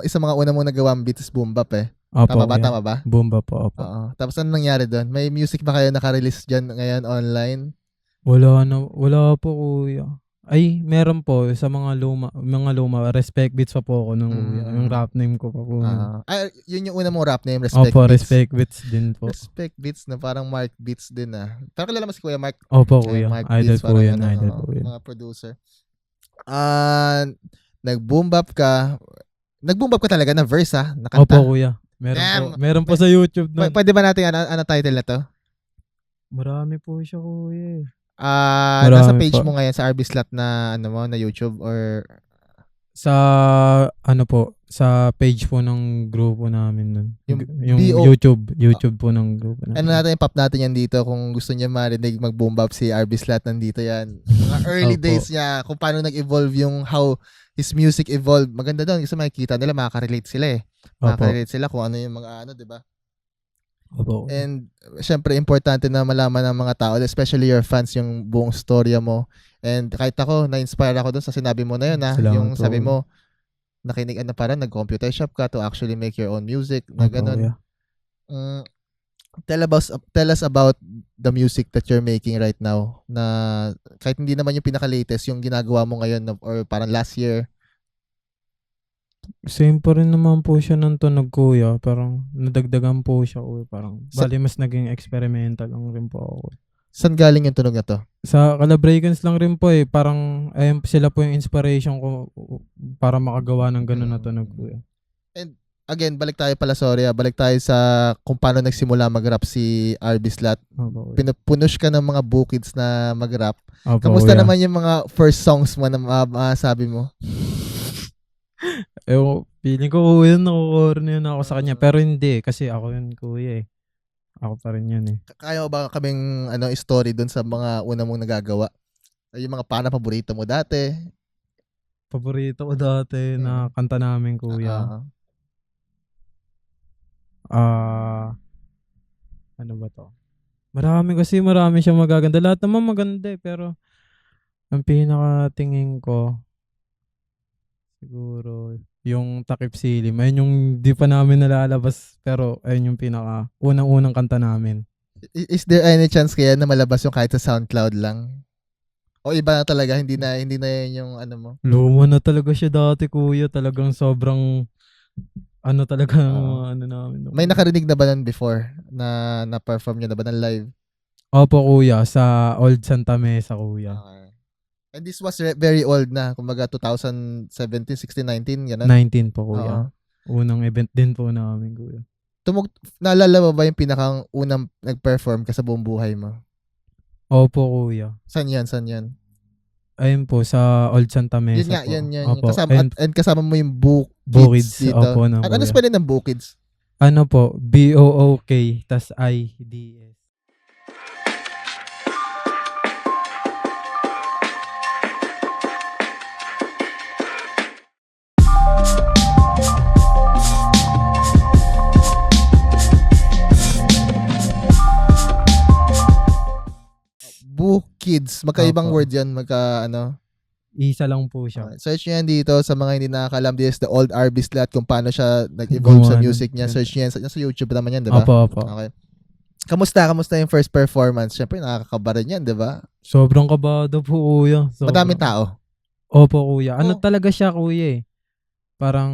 isa mga una mong nagawang beat is boom bap eh. Opo, Tama ba? kuya. Tama ba? Boom bap po, opo. Oo. Tapos ano nangyari doon? May music ba kayo naka-release dyan ngayon online? Wala po, kuya. Ay, meron po sa mga luma, Respect Beats pa po ako nung kuya. Yung rap name ko pa po. Yun yung una mong rap name, Respect Opo, Beats. Respect Beats din po. Respect Beats na parang Mark Beats din Pero kilala mo si Kuya Mark? Opo, kuya. Mark Idol Beats, po parang yan, idol po yan. mga producer. Nag-boom bap ka. Nag-boom bap ka talaga na verse na kanta. Opo, kuya. Damn! Meron po sa YouTube na. Pwede ba natin ano title na to? Marami po siya, kuya. Nasa Marami page po. mo ngayon sa RB Slat na na YouTube or Sa sa page po ng grupo namin nun. Yung Yung BO. YouTube po ng grupo namin. ano natin, pop natin yan dito kung gusto niya marinig mag-boom bap si RB Slat, nandito yan. Mga early Opo. days niya, kung paano nag-evolve yung how his music evolved. Maganda doon kasi makikita nila, makaka-relate sila eh. Opo. Makaka-relate sila kung ano yung mga di ba? Opo. And syempre importante na malaman ng mga tao, especially your fans, yung buong storya mo. And kahit ako, na-inspire ako doon sa sinabi mo na yun Salamat yung po. sabi mo, nakinig parang nag-computer shop ka to actually make your own music na Opo, ganun. kuya. Tell us about the music that you're making right now na kahit hindi naman yung pinaka-latest yung ginagawa mo ngayon or parang last year. Same pa rin naman po siya ng tunog, kuya. Parang nadagdagan po siya, kuya. Parang bali mas naging experimental lang rin po ako. Saan galing yung tunog na to? Sa Calabricans lang rin po eh. Parang ayun sila po yung inspiration ko para makagawa ng ganun na tunog, kuya. And again, balik tayo sa kung paano nagsimula mag-rap si RB Slat. Opo, kuya. Pinupunush ka ng mga Bukids na mag-rap. Opo, Kamusta kuya. naman yung mga first songs mo na sabi mo? Feeling ko kuya, nakukorny na ako sa kanya. Pero hindi, kasi ako yun, kuya eh. Ako pa rin yun eh. Kaya mo ba kaming story doon sa mga una mong nagagawa? Yung mga paborito mo dati? Paborito ko dati na kanta namin, kuya. Ano ba to? Marami siyang magaganda. Lahat naman maganda eh, pero ang pinakatingin ko siguro yung Takip Silim. Ayun yung di pa namin nalalabas, pero ayun yung pinaka unang kanta namin. Is there any chance kaya na malabas yung kahit sa SoundCloud lang? O iba na talaga, hindi na yun yung ano mo? Luma na talaga siya dati, kuya. Talagang sobrang talaga ano namin. May nakarinig na ba nun before na perform niya na ba ng live? Opo, kuya, sa Old Santa Mesa, kuya. Okay. And this was very old na, kumbaga 2017, 16, 19, gano'n? 19 po, kuya. Unang event din po namin, kuya. Naalala mo ba yung pinakang unang nag-perform ka sa buong buhay mo? Opo, kuya. Saan yan? Ayun po, sa Old Santa Mesa Yun nga, po. yun. Opo. Kasama, Ayun, and kasama mo yung Bukids. dito. Opo, no, Ano kuya. spelling ng Bukids? Ano po, BOOK, tas IDS. Bukids. Magkaibang Opo. word yan. Ano. Isa lang po siya. Okay. Search nyo yan dito sa mga hindi nakakalam. This is the old Arby Slat kung paano siya nag-evolve sa Gumawa music ng- niya. Search nyo yan. Sa YouTube naman yan, di ba? Opo, opo. Okay. Kamusta yung first performance? Siyempre, nakakakaba rin yan, di ba? Sobrang kabado po, kuya. Madaming tao. Opo, kuya. Ano Oh. talaga siya, kuya eh. Parang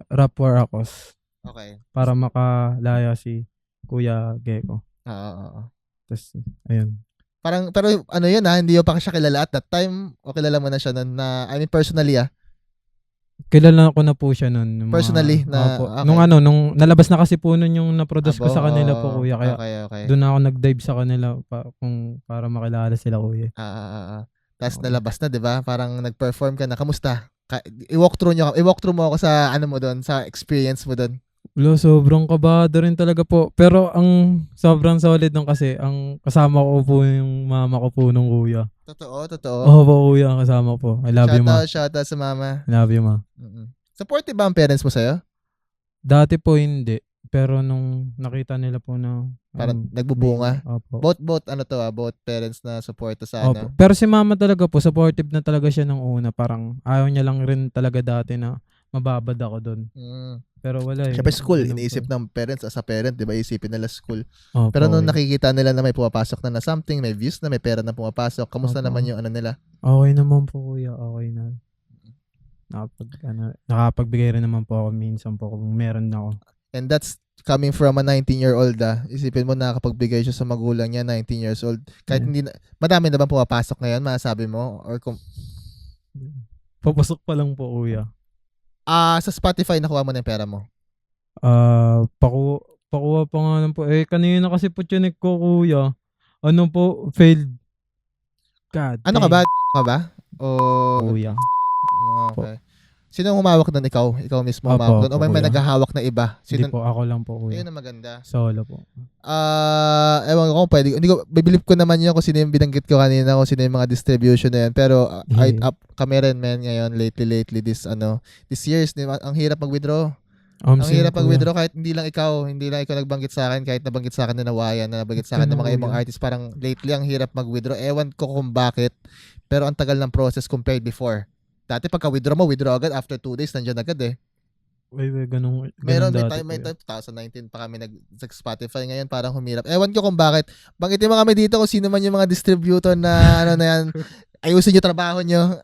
rap warakos. Okay. Para makalaya si Kuya Gecko. Oo. Tapos, ayun. Pero ano yun hindi pa siya kilala at that time o kilala mo na siya nun na, I mean personally Kilala ko na po siya nun. Personally, na- Opo. okay. Nung nalabas na kasi po nun yung naproduce ko sa kanila po, kuya. Kaya okay. doon ako nag-dive sa kanila para makilala sila, kuya. Tapos Okay. nalabas na, 'di ba? Parang nag-perform ka na. Kamusta? I-walk through mo ako sa ano mo doon, sa experience mo doon. Lo, sobrang kabado rin talaga po. Pero ang sobrang solid nung kasi, ang kasama ko po yung mama ko po nung kuya. Totoo. Po, kuya, ang kasama po. I love you, ma. Shoutout sa mama. I love you, ma. Supportive ba ang parents mo sa'yo? Dati po hindi. Pero nung nakita nila po na Parang nagbubunga. Opo. Both parents na suporta sa Opo. Pero si mama talaga po, supportive na talaga siya nung una. Parang ayaw niya lang rin talaga dati na mababad ako doon. Pero wala eh. Siyempre school, Ano iniisip po. ng parents as a parent, di ba? Isipin nila school. Opo, Pero nung kuya. nakikita nila na may pumapasok na something, may views na, may pera na pumapasok, kamusta Opo. naman yung ano nila? Okay naman po, kuya. Okay na. Nakapagbigay rin naman po ako minsan po kung meron na ako. And that's coming from a 19-year-old Isipin mo nakakapagbigay siya sa magulang niya, 19 years old. Kahit Yeah. hindi na, madami na bang pumapasok ngayon, masasabi mo? Or kung, Papasok pa lang po, kuya. sa Spotify nakuha mo na yung pera mo? Pakuha pa nga lang po. Kanina kasi po chinek ko, kuya. Ano po, failed. God Ano ka damn, ba? Ka ba? O, kuya. okay. Sino ang humawak nun? Ikaw mismo Opo, humawak nun? O may kuya. naghahawak na iba? Hindi po, ako lang po, kuya. Ayun ang maganda. Solo po. Ewan ko kung pwede. Hindi ko, bibilip ko naman yun kung sino yung binanggit ko kanina, kung sino yung mga distribution na yan. Pero, kami rin, man, ngayon, lately, this years, ang hirap mag-withdraw. Ang hirap mag-withdraw kahit hindi lang ikaw nagbanggit sa akin, kahit nabanggit sa akin na Wayan, na nabanggit sa akin ng mga ibang artists, parang lately ang hirap mag-withdraw. Ewan ko kung bakit, pero ang tagal ng process compared before. Dati pagka-withdraw mo, withdraw agad, after 2 days, nandiyan agad eh. Ganun May dati, time, kuya. 2019 pa kami nag-Spotify, ngayon parang humirap. Ewan ko kung bakit. Banggitin mo kami dito kung sino man yung mga distributor na ano na yan. Ayusin yung trabaho nyo.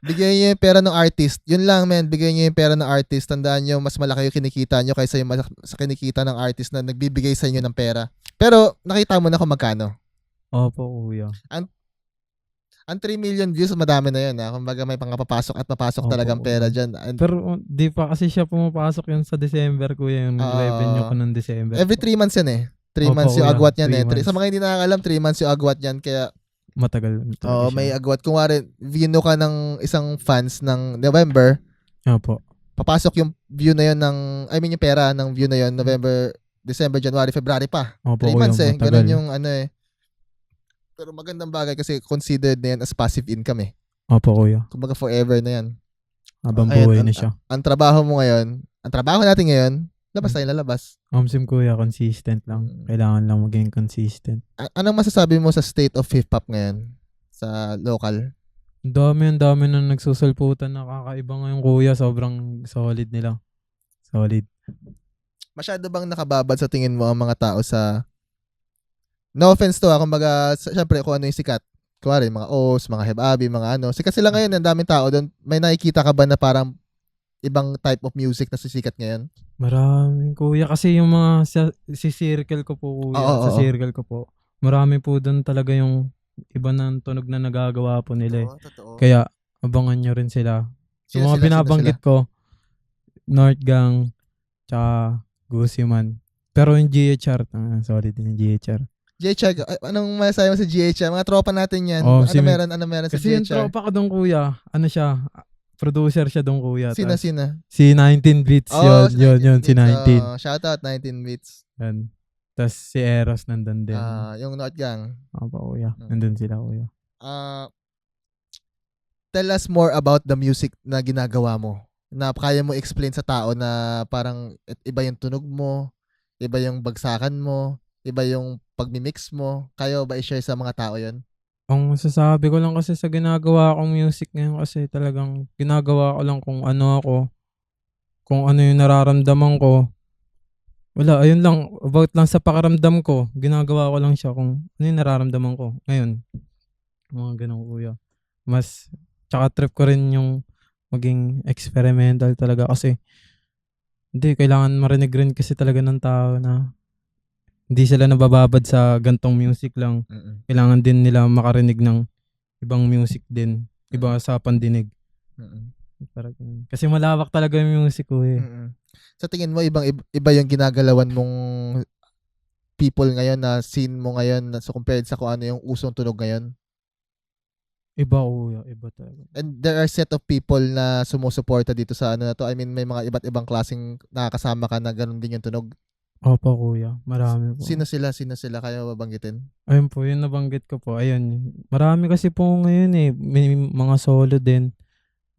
Bigyan nyo yung pera ng artist. Yun lang, man. Bigyan nyo yung pera ng artist. Tandaan nyo, mas malaki yung kinikita nyo kaysa yung sa kinikita ng artist na nagbibigay sa inyo ng pera. Pero, nakita mo na kung magkano. Opo, kuya. Ang 3 million views, madami na yun. Kumbaga may pangapapasok at mapasok Opo, talagang pera kuya. dyan. Pero di pa kasi siya pumapasok yun sa December, kuya. Yung revenue ko ng December. Every 3 months yan eh. 3 Opo, months yung kuya. agwat yan 3 eh. months. Sa mga hindi nakakalam, 3 months yung agwat yan. Kaya, Matagal. may agwat. Kung wari, vino ka ng isang fans ng November, Opo. papasok yung view na yun yung pera ng view na yun, November, December, January, February pa. Opo, 3 kuya. months eh. Matagal. Ganun yung ano eh. Pero magandang bagay kasi considered na yan as passive income eh. Opo, kuya. Kumbaga forever na yan. Habang Ayan, buhay na siya. Ang trabaho mo ngayon, ang trabaho natin ngayon, labas tayo lalabas. Sim, kuya, consistent lang. Kailangan lang maging consistent. Anong masasabi mo sa state of hip-hop ngayon? Sa local? Ang dami na nagsusulputan na kakaiba ngayon, kuya. Sobrang solid nila. Solid. Masyado bang nakababad sa tingin mo ang mga tao sa... No offense to kumbaga, syempre kung ano yung sikat. Kuwari, mga O's, mga Hebabi, mga ano. Sikat sila ngayon, ang daming tao doon. May nakikita ka ba na parang ibang type of music na sisikat ngayon? Marami, kuya. Kasi yung mga si circle ko po, kuya. Oo. Circle ko po. Marami po doon talaga yung iba ng tunog na nagagawa po nila. Totoo. Kaya, abangan nyo rin sila. Yung mga Sino binabanggit ko, North Gang, tsaka Gucci Man. Pero yung GHR, solid din yung GHR. GHR, anong masasabi mo sa GHR? Mga tropa natin yan. Oh, Ano meron sa kasi yung GHR? tropa ko doon kuya, ano siya, producer siya doon kuya. Sino? Si 19 Beats, yun, si 19. Shoutout 19 Beats. Yan. Tapos si Eros nandun din. Yung North Gang. Opo kuya, nandun sila kuya. Tell us more about the music na ginagawa mo. Na kaya mo explain sa tao na parang iba yung tunog mo, iba yung bagsakan mo, iba yung pagmimix mo. Kaya ba i-share sa mga tao yon? Ang masasabi ko lang kasi sa ginagawa kong music ngayon kasi talagang ginagawa ko lang kung ano ako, kung ano yung nararamdaman ko. Wala, ayun lang, about lang sa pakiramdam ko, ginagawa ko lang siya kung ano yung nararamdaman ko ngayon. Mga ganun kuya. Mas, tsaka trip ko rin yung maging experimental talaga kasi hindi, kailangan marinig rin kasi talaga ng tao na hindi sila nabababad sa gantong music lang. Kailangan din nila makarinig ng ibang music din. Iba sa pandinig. Kasi malawak talaga yung music ko eh. Sa tingin mo, iba yung ginagalawan mong people ngayon na scene mo ngayon so compared sa kung ano yung usong tunog ngayon? Iba kuya, iba talaga. And there are set of people na sumusuporta dito sa ano na to. I mean, may mga iba't ibang klaseng nakakasama ka na ganun din yung tunog. Opo kuya, marami po. Sino sila? Kaya babanggitin? Ayun po, yun nabanggit ko po. Ayun, marami kasi po ngayon eh. May mga solo din.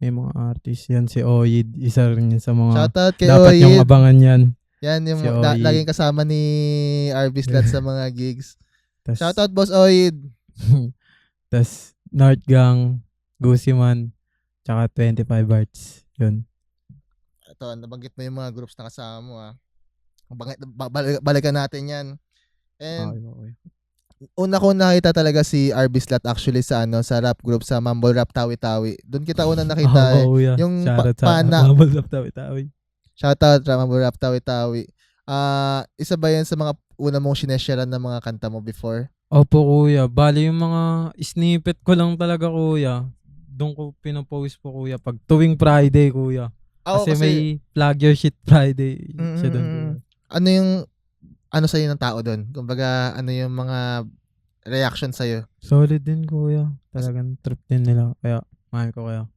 May mga artist yan. Si Oyid, isa rin yun sa mga Shoutout kay dapat Oyid. yung abangan yan. Yan yung Si Oyid. laging kasama ni RB Slat sa mga gigs. Tas, Shoutout Boss Oyid. tas North Gang, Gusiman, tsaka 25 Arts. Yun. Ito, nabanggit mo yung mga groups na kasama mo balikan natin yan. And Okay. una ko nakita talaga si RB Slat actually sa rap group sa Mumble Rap Tawi-Tawi. Doon kita una nakita Kuya. yung Shoutout sa pana. Mumble Rap Tawi-Tawi. Shoutout sa Mumble Rap Tawi-Tawi. Isa ba yan sa mga una mong sinesharean ng mga kanta mo before? Opo kuya, bali yung mga snippet ko lang talaga kuya. Doon ko pinopost po kuya pag tuwing Friday kuya. Kasi may Plug Your Shit Friday siya doon kuya. Ano yung sa'yo ng tao doon? Kumbaga, ano yung mga reaction sa'yo? Solid din kuya. Talagang trip din nila. Kaya, mahal ko kaya.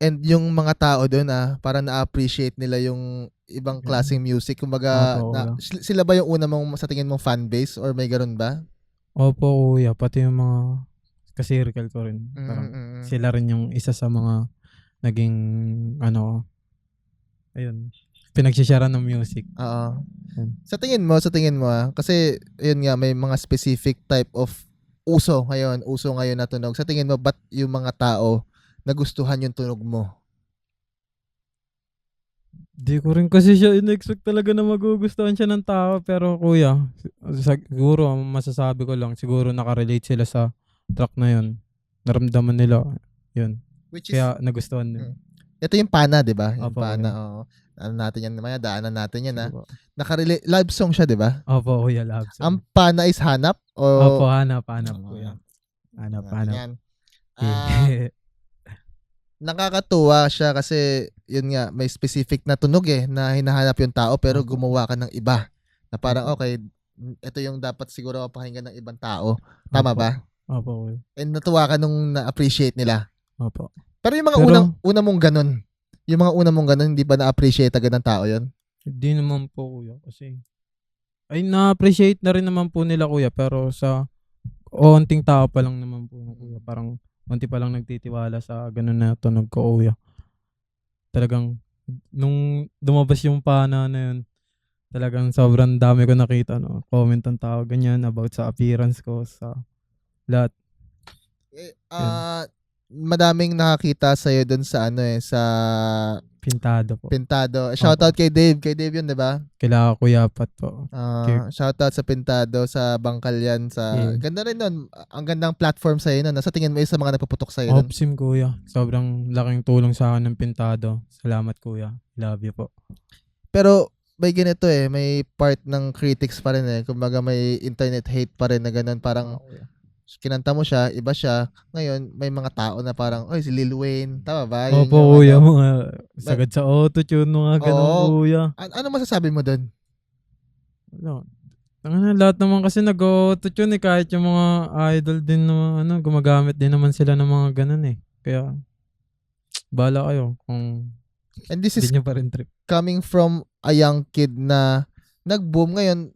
And yung mga tao doon parang na-appreciate nila yung ibang klaseng music. Kumbaga, sila ba yung una mong sa tingin mong fan base or may ganun ba? Opo kuya, pati yung mga ka-circle ko rin. Parang sila rin yung isa sa mga naging ayun, pinagsishare ng music. Oo. Sa tingin mo kasi yun nga may mga specific type of uso ngayon na tunog. Sa tingin mo ba't yung mga tao nagustuhan yung tunog mo? Di ko rin kasi siya in-expect talaga na magugustuhan siya ng tao, pero kuya, siguro masasabi ko lang, siguro nakarelate sila sa track na yun. Naramdaman nila yun. Kaya nagustuhan nila. Ito yung Pana, di ba? Yung Opo, Pana, oo. Ano natin yan, mamaya daanan natin yan Nakarelate, live song siya, di ba? Opo, kuya, love song. Ang Pana is hanap? Opo, hanap, kuya. Hanap. Yan. Nakakatuwa siya kasi yun nga, may specific na tunog na hinahanap yung tao pero gumawa ka ng iba. Na parang okay, ito yung dapat siguro pakinggan ng ibang tao. Tama ba? Opo, kuya. And natuwa ka nung na-appreciate nila. Opo. Pero yung mga una mong ganun, hindi ba na-appreciate agad ng tao yun? Hindi naman po kuya kasi na-appreciate na rin naman po nila kuya pero sa onting tao pa lang naman po kuya. Parang onti pa lang nagtitiwala sa ganun na tunog ko kuya. Talagang nung lumabas yung Pana na yun, talagang sobrang dami ko nakita comment ng tao ganyan about sa appearance ko sa lahat. Madaming nakakita sa iyo doon sa sa Pintado po. Shoutout kay Dave. Kay Dave yun, 'di ba? Kila Kuya Pat po. Shoutout sa Pintado sa Bangkal yan ganda rin nun. Ang gandang platform sa iyo nun. Sa tingin mo isa mga nagpuputok sa iyo nun? Opsim kuya. Sobrang laking tulong sa akin ng Pintado. Salamat kuya. Love you po. Pero may ganito may part ng critics pa rin kumbaga may internet hate pa rin na ganun parang kinanta mo siya, iba siya. Ngayon, may mga tao na parang, si Lil Wayne. Tama ba? Opo, kuya. Mga sagad sa auto-tune, mga ganun, kuya. Ano masasabi mo doon? No. Lahat naman kasi nag-auto-tune eh, kahit yung mga idol din na gumagamit din naman sila ng mga ganun eh. Kaya, bahala kayo kung And this hindi is nyo pa rin trip. coming from a young kid na nag-boom ngayon.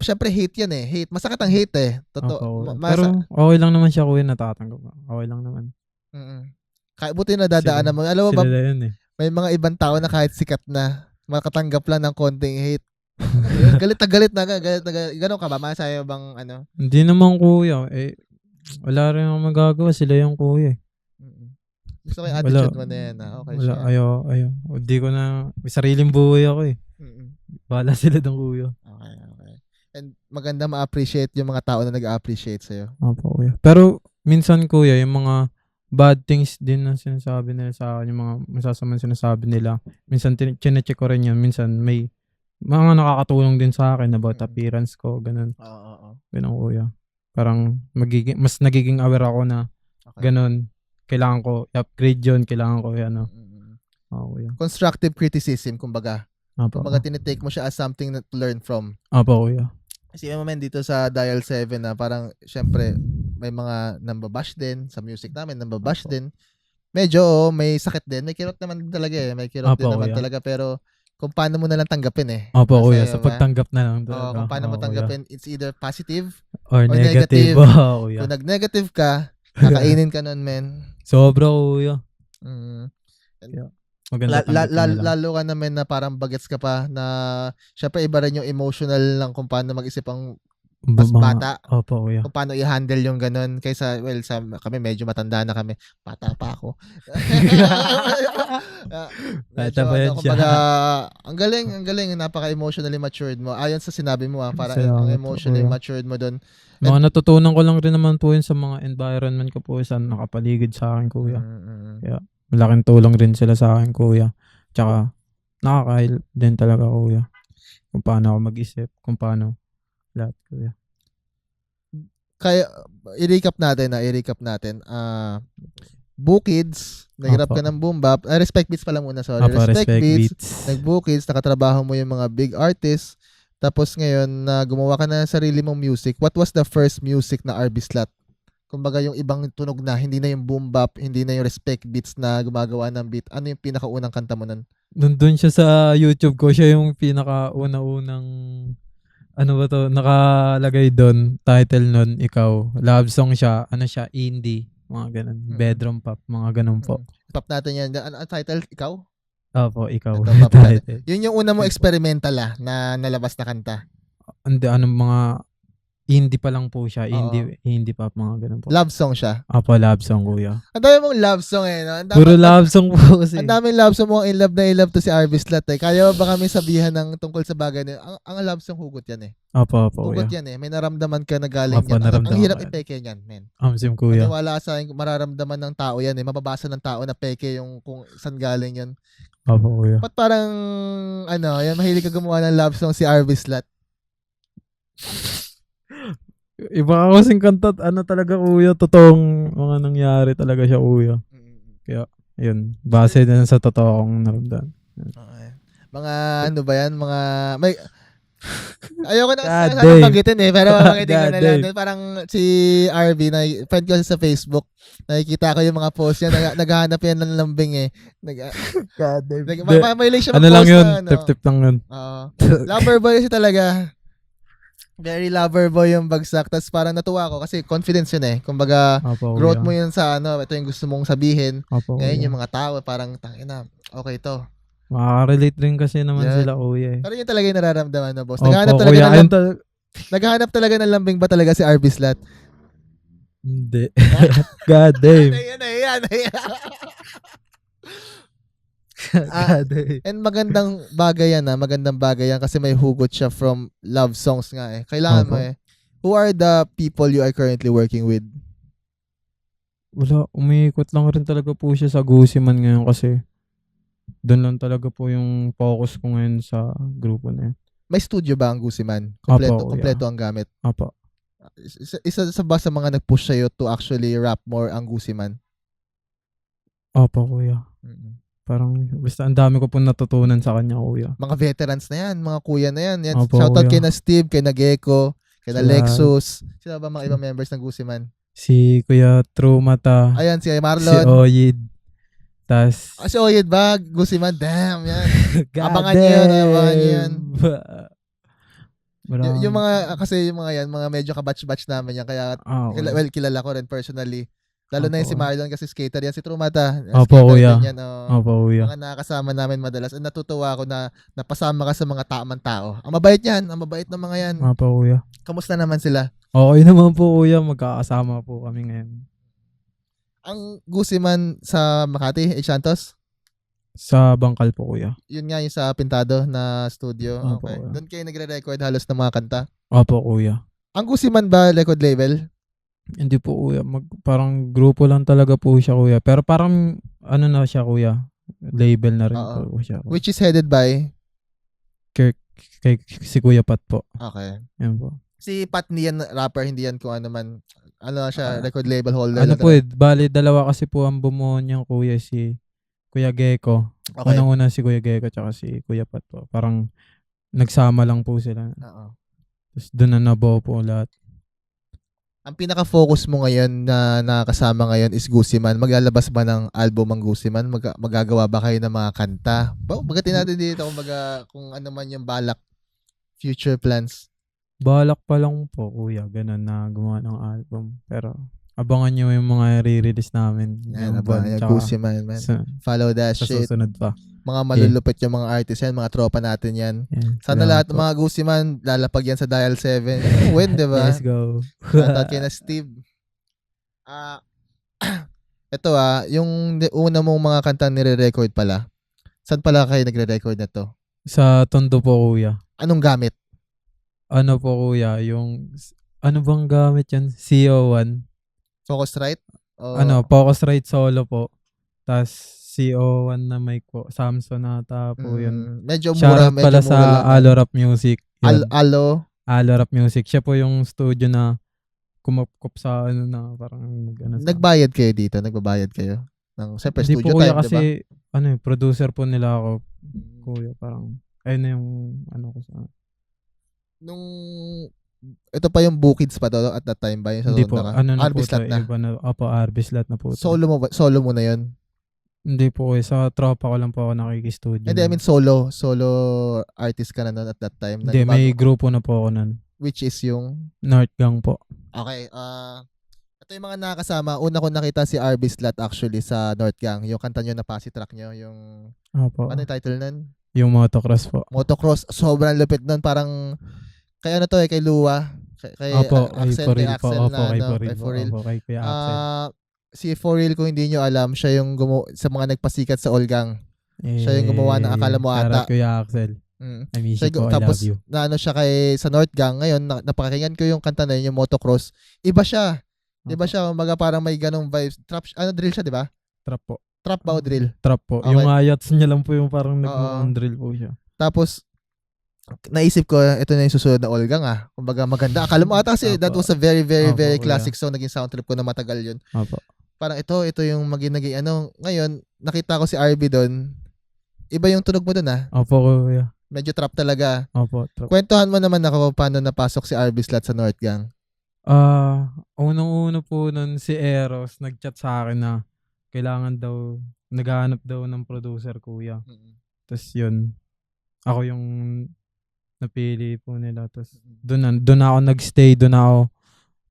Syempre hate yan eh. Hate. Masakit ang hate eh. Opo, pero okay lang naman siya kuya, natatanggap ko. Okay lang naman. Kaya buti na dadaanan mo. Alam mo ba, Sila yun eh. may mga ibang tao na kahit sikat na, makatanggap lang ng konting hate. Galit na galit. Ganon ka ba? Masaya bang ano? Hindi naman kuya. Eh, wala rin akong magagawa. Sila yung kuya eh. Gusto ko yung attitude mo na yan. Okay Wala, siya. ayaw. Hindi ko na, may sariling buhay ako eh. Bahala sila ng kuya. Okay. And maganda ma-appreciate yung mga tao na nag-appreciate sa'yo. Opo kuya. Pero minsan kuya, yung mga bad things din na sinasabi nila sa akin, yung mga masasamang sinasabi nila, minsan chinecheck ko rin yun. Minsan may mga nakakatulong din sa akin about appearance ko, ganun. Oo. Ganun kuya. Parang mas nagiging aware ako na ganun. Kailangan ko i-upgrade yun, kailangan ko ano. Oo kuya. Constructive criticism, kumbaga. Opo. Kumbaga tinitake mo siya as something to learn from. Opo kuya. Kasi mo dito sa Dial 7 na parang syempre may mga nambabash din sa music namin, nambabash din. Medyo may sakit din. May kirot naman talaga eh. May kirot din naman talaga, pero kung paano mo na lang tanggapin eh. Opo kuya, sa pagtanggap na lang. Kung paano mo tanggapin, it's either positive or negative. Kuya. Kung nag-negative ka, kakainin ka nun, men. Sobra kuya. Maganda lalo ka naman na parang bagets ka pa na syempre iba rin yung emotional lang kung paano mag-isip ang bata. Opo kuya. Kung paano i-handle yung ganun kaysa kami medyo matanda na kami. Bata pa ako. Bata pa yan siya. Ang galing, napaka-emotionally matured mo. Ayon sa sinabi mo parang Salamat ang emotionally matured mo doon. Mga natutunan ko lang rin naman po yun sa mga environment ko po sa nakapaligid sa akin kuya. Kaya malaking tulong rin sila sa akin kuya. Tsaka nakaka-help din talaga kuya. Kung paano ako mag-isip, kung paano lahat kuya. Kaya i-recap natin. Bukids, naghirap ka ng boom bap. Respect Beats pala muna, sorry. Respect Beats. Nag-Bukids, nakatrabaho mo yung mga big artists. Tapos ngayon, gumawa ka na sarili mong music. What was the first music na RB Slot? Kumbaga yung ibang tunog na, hindi na yung boom bap, hindi na yung Respect Beats na gumagawa ng beat. Ano yung pinakaunang kanta mo nun? Nandun siya sa YouTube ko. Siya yung pinakauna-unang nakalagay doon. Title nun, ikaw. Love song siya. Siya, indie. Mga ganun. Bedroom pop. Mga ganun po. Pop natin yan. Ano title? Ikaw? Opo, ikaw. Yun yung una mo experimental na nalabas na kanta. Hindi, mga indie pa lang po siya. Indie pop, mga ganun po. Love song siya? Opo, love song kuya. Ang dami mong love song eh. No? Puro love song po kasi. Ang daming love song mo. In love to si RB Slot eh. Kaya ba kami sabihan ng tungkol sa bagay na ang love song hugot yan eh. Opo, hugot yan eh. May naramdaman ka na galing opo, yan. Ang hirap ipeke yan, men. Amsim kuya. Wala sa mararamdaman ng tao yan eh. Mababasa ng tao na peke yung kung saan galing yan. Opo kuya. Ba't parang yan, mahilig ka gumawa ng love song si RB Slot? Iba ka kasing kanta, talaga kuya, totoong mga nangyari talaga siya kuya. Kaya, yun, base din sa totoo kong naramdaman. Okay. Mga ba yan? May ayoko na sana bagitin eh, pero bagitin ko na lang. Parang si RB, friend ko sa Facebook, nakikita ko yung mga post niya, naghahanap yan ng lambing eh. God damn. May siya ano lang yun, tip-tip lang yun. Lover boy kasi talaga. Very lover boy yung bagsak. Tapos parang natuwa ako kasi confidence yun eh. Kumbaga, growth mo yun sa ito yung gusto mong sabihin. Ngayon yung mga tao parang tangina, okay to. Makaka-relate rin kasi naman sila kuya eh. Pero yun talaga yung nararamdaman na boss. Naghahanap talaga ng lambing ba talaga si RB Slot? Hindi. God damn. Yan. And magandang bagay yan kasi may hugot siya from love songs nga eh. Kailangan mo eh. Who are the people you are currently working with? Wala, umiikot lang rin talaga po siya sa Gusiman ngayon kasi doon lang talaga po yung focus ko ngayon sa grupo na yun. May studio ba ang Gusiman? Kompleto ang gamit? Apo. Isa ba sa mga nag-push sa'yo to actually rap more ang Gusiman? Opo, kuya. Parang basta ang dami ko po natutunan sa kanya, kuya. Mga veterans na yan, mga kuya na yan. Opo, Shoutout kay kuya. na Steve, kay na Gecko, kay na Sila- Lexus. Sino ba mga ibang members ng Gusiman? Si Kuya Trumata, Ayan, si si Marlon. Oyid, tas Si Oyed ba? Gusiman, damn, yan. God Abangan niyo yun, abangan niyo yun. Marami. Yung mga, kasi yung mga yan, mga medyo kabatch-batch namin yan. Kaya, Okay. kilala ko rin personally. Lalo na Opo. yung si Marlon kasi skater yan. Si Trumata. Opo, skater kuya. din yan. Opo, kuya. Mga nakakasama namin madalas. At natutuwa ako na napasama ka sa mga tamang tao. Ang mabait yan. Ang mabait ng mga yan. Opo, kuya. Kamusta naman sila? Okay naman po, kuya. Magkakasama po kami ngayon. Ang Gusiman sa Makati, Santos? Sa Bangkal po, kuya. Yun nga yung sa Pintado na studio. Opo, Okay. kuya. Doon kayo nagre-record halos ng mga kanta. Opo, kuya. Ang Gusiman ba record label? Hindi po, kuya. Parang grupo lang talaga po siya, kuya. Pero parang, ano na siya, kuya. Label na rin Oo. po siya. Which is headed by? Kay si Kuya Pat po. Okay. Yan po. Si Pat hindi yan rapper, hindi yan kung ano man. Ano siya, record label holder. Ano lang po talaga. bali dalawa kasi po ang bumuo niyang kuya, si Kuya Gecko. Okay. Unang-una si Kuya Gecko tsaka si Kuya Pat po. Parang nagsama lang po sila. Oo. Tapos doon na nabuo po lahat. Ang pinaka-focus mo ngayon na nakakasama ngayon is Gusiman. Maglalabas ba ng album ang Gusiman? Magagawa ba kayo ng mga kanta? Bagatin natin dito kung ano man yung balak. Future plans. Balak pa lang po, kuya. Ganun na gumawa ng album. Pero abangan nyo yung mga re-release namin. Yan, Yung ba? buwan, Yung tsaka Gusiman, man. Follow that sa shit. susunod pa. Mga malulupit yung mga artists yan, mga tropa natin yan. Yan. Sana Salamat lahat ng po. mga Gusiman, lalapag yan sa Dial 7. Win, di ba? Let's go. Shoutout kay na Steve. Ito yung una mong mga kanta nire-record pala. Saan pala kayo nagre-record na to? Sa Tondo po, kuya. Anong gamit? Ano po, kuya? Ano bang gamit yan? CO1. Focusrite? O, Focusrite solo po. Tas CO1 na mic po. Samsung nata po yun. Medyo mura. Shoutout pala sa lang. Alorap Music. Yun. Alo? Alorap Music. Siya po yung studio na kumapkop sa ano na parang Nagbayad kayo dito? Nagbabayad kayo? Siyempre, Hindi studio po, kuya, time, kasi diba? producer po nila ako. Kuya, parang ayun na yung ko sa... Ito pa yung Bookids pa to at that time ba? Yung sa Hindi po. Tonda ka? Ano na po Arbislat to, na. iba na. Opo, Arbislat na po. to. Solo mo na yun? Hindi po, sa tropa ko lang po ako nakikistudio. Hindi, I mean solo artist ka na nun at that time. Hindi, may grupo na po ako nun. Which is yung? North Gang po. Okay, ito yung mga nakakasama. Una ko nakita si RB Slat actually sa North Gang. Yung kanta nyo na Pasi Track nyo. Yung, Opo. ano yung title nun? Yung motocross po. Motocross. Sobrang lupit nun. Parang, kay ano to kay Lua. Kay Opo, Axel, kay Axel Opo, na, kay ano, Foril kay po. Foril. Opo, kay Kuya Axel. Si Foril, kung hindi nyo alam, siya yung sa mga nagpasikat sa Olgang. Siya yung gumawa ng Akala Mo Ata. Shoutout Kuya Axel. I miss you po, I Tapos, love you. na ano siya sa North Gang. Ngayon, napakinggan ko yung kanta na yun, yung Motocross. Iba siya. Iba siya. Umaga parang may ganong vibes. Trap, drill siya, di ba? Trap po. Trap ba o drill? Trap po. Okay. Yung ayats niya lang po yung parang Oo. drill po siya. Tapos, naisip ko, ito na yung susunod na Olgang Kumbaga maganda. Akala mo ata kasi that was a very, very, Opo, very kuya. classic song. Naging sound trip ko na matagal yun. Opo. Parang ito yung naging ano. Ngayon, nakita ko si RB doon. Iba yung tunog mo doon Opo, kuya. Medyo trap talaga. Opo, trap. Kwentuhan mo naman ako paano napasok si RB Slat sa North Gang. Unang-una po nun si Eros nag-chat sa akin na kailangan daw, naghahanap daw ng producer, kuya. Tapos yun, ako yung napili po nila. Tapos doon ako nag-stay, doon ako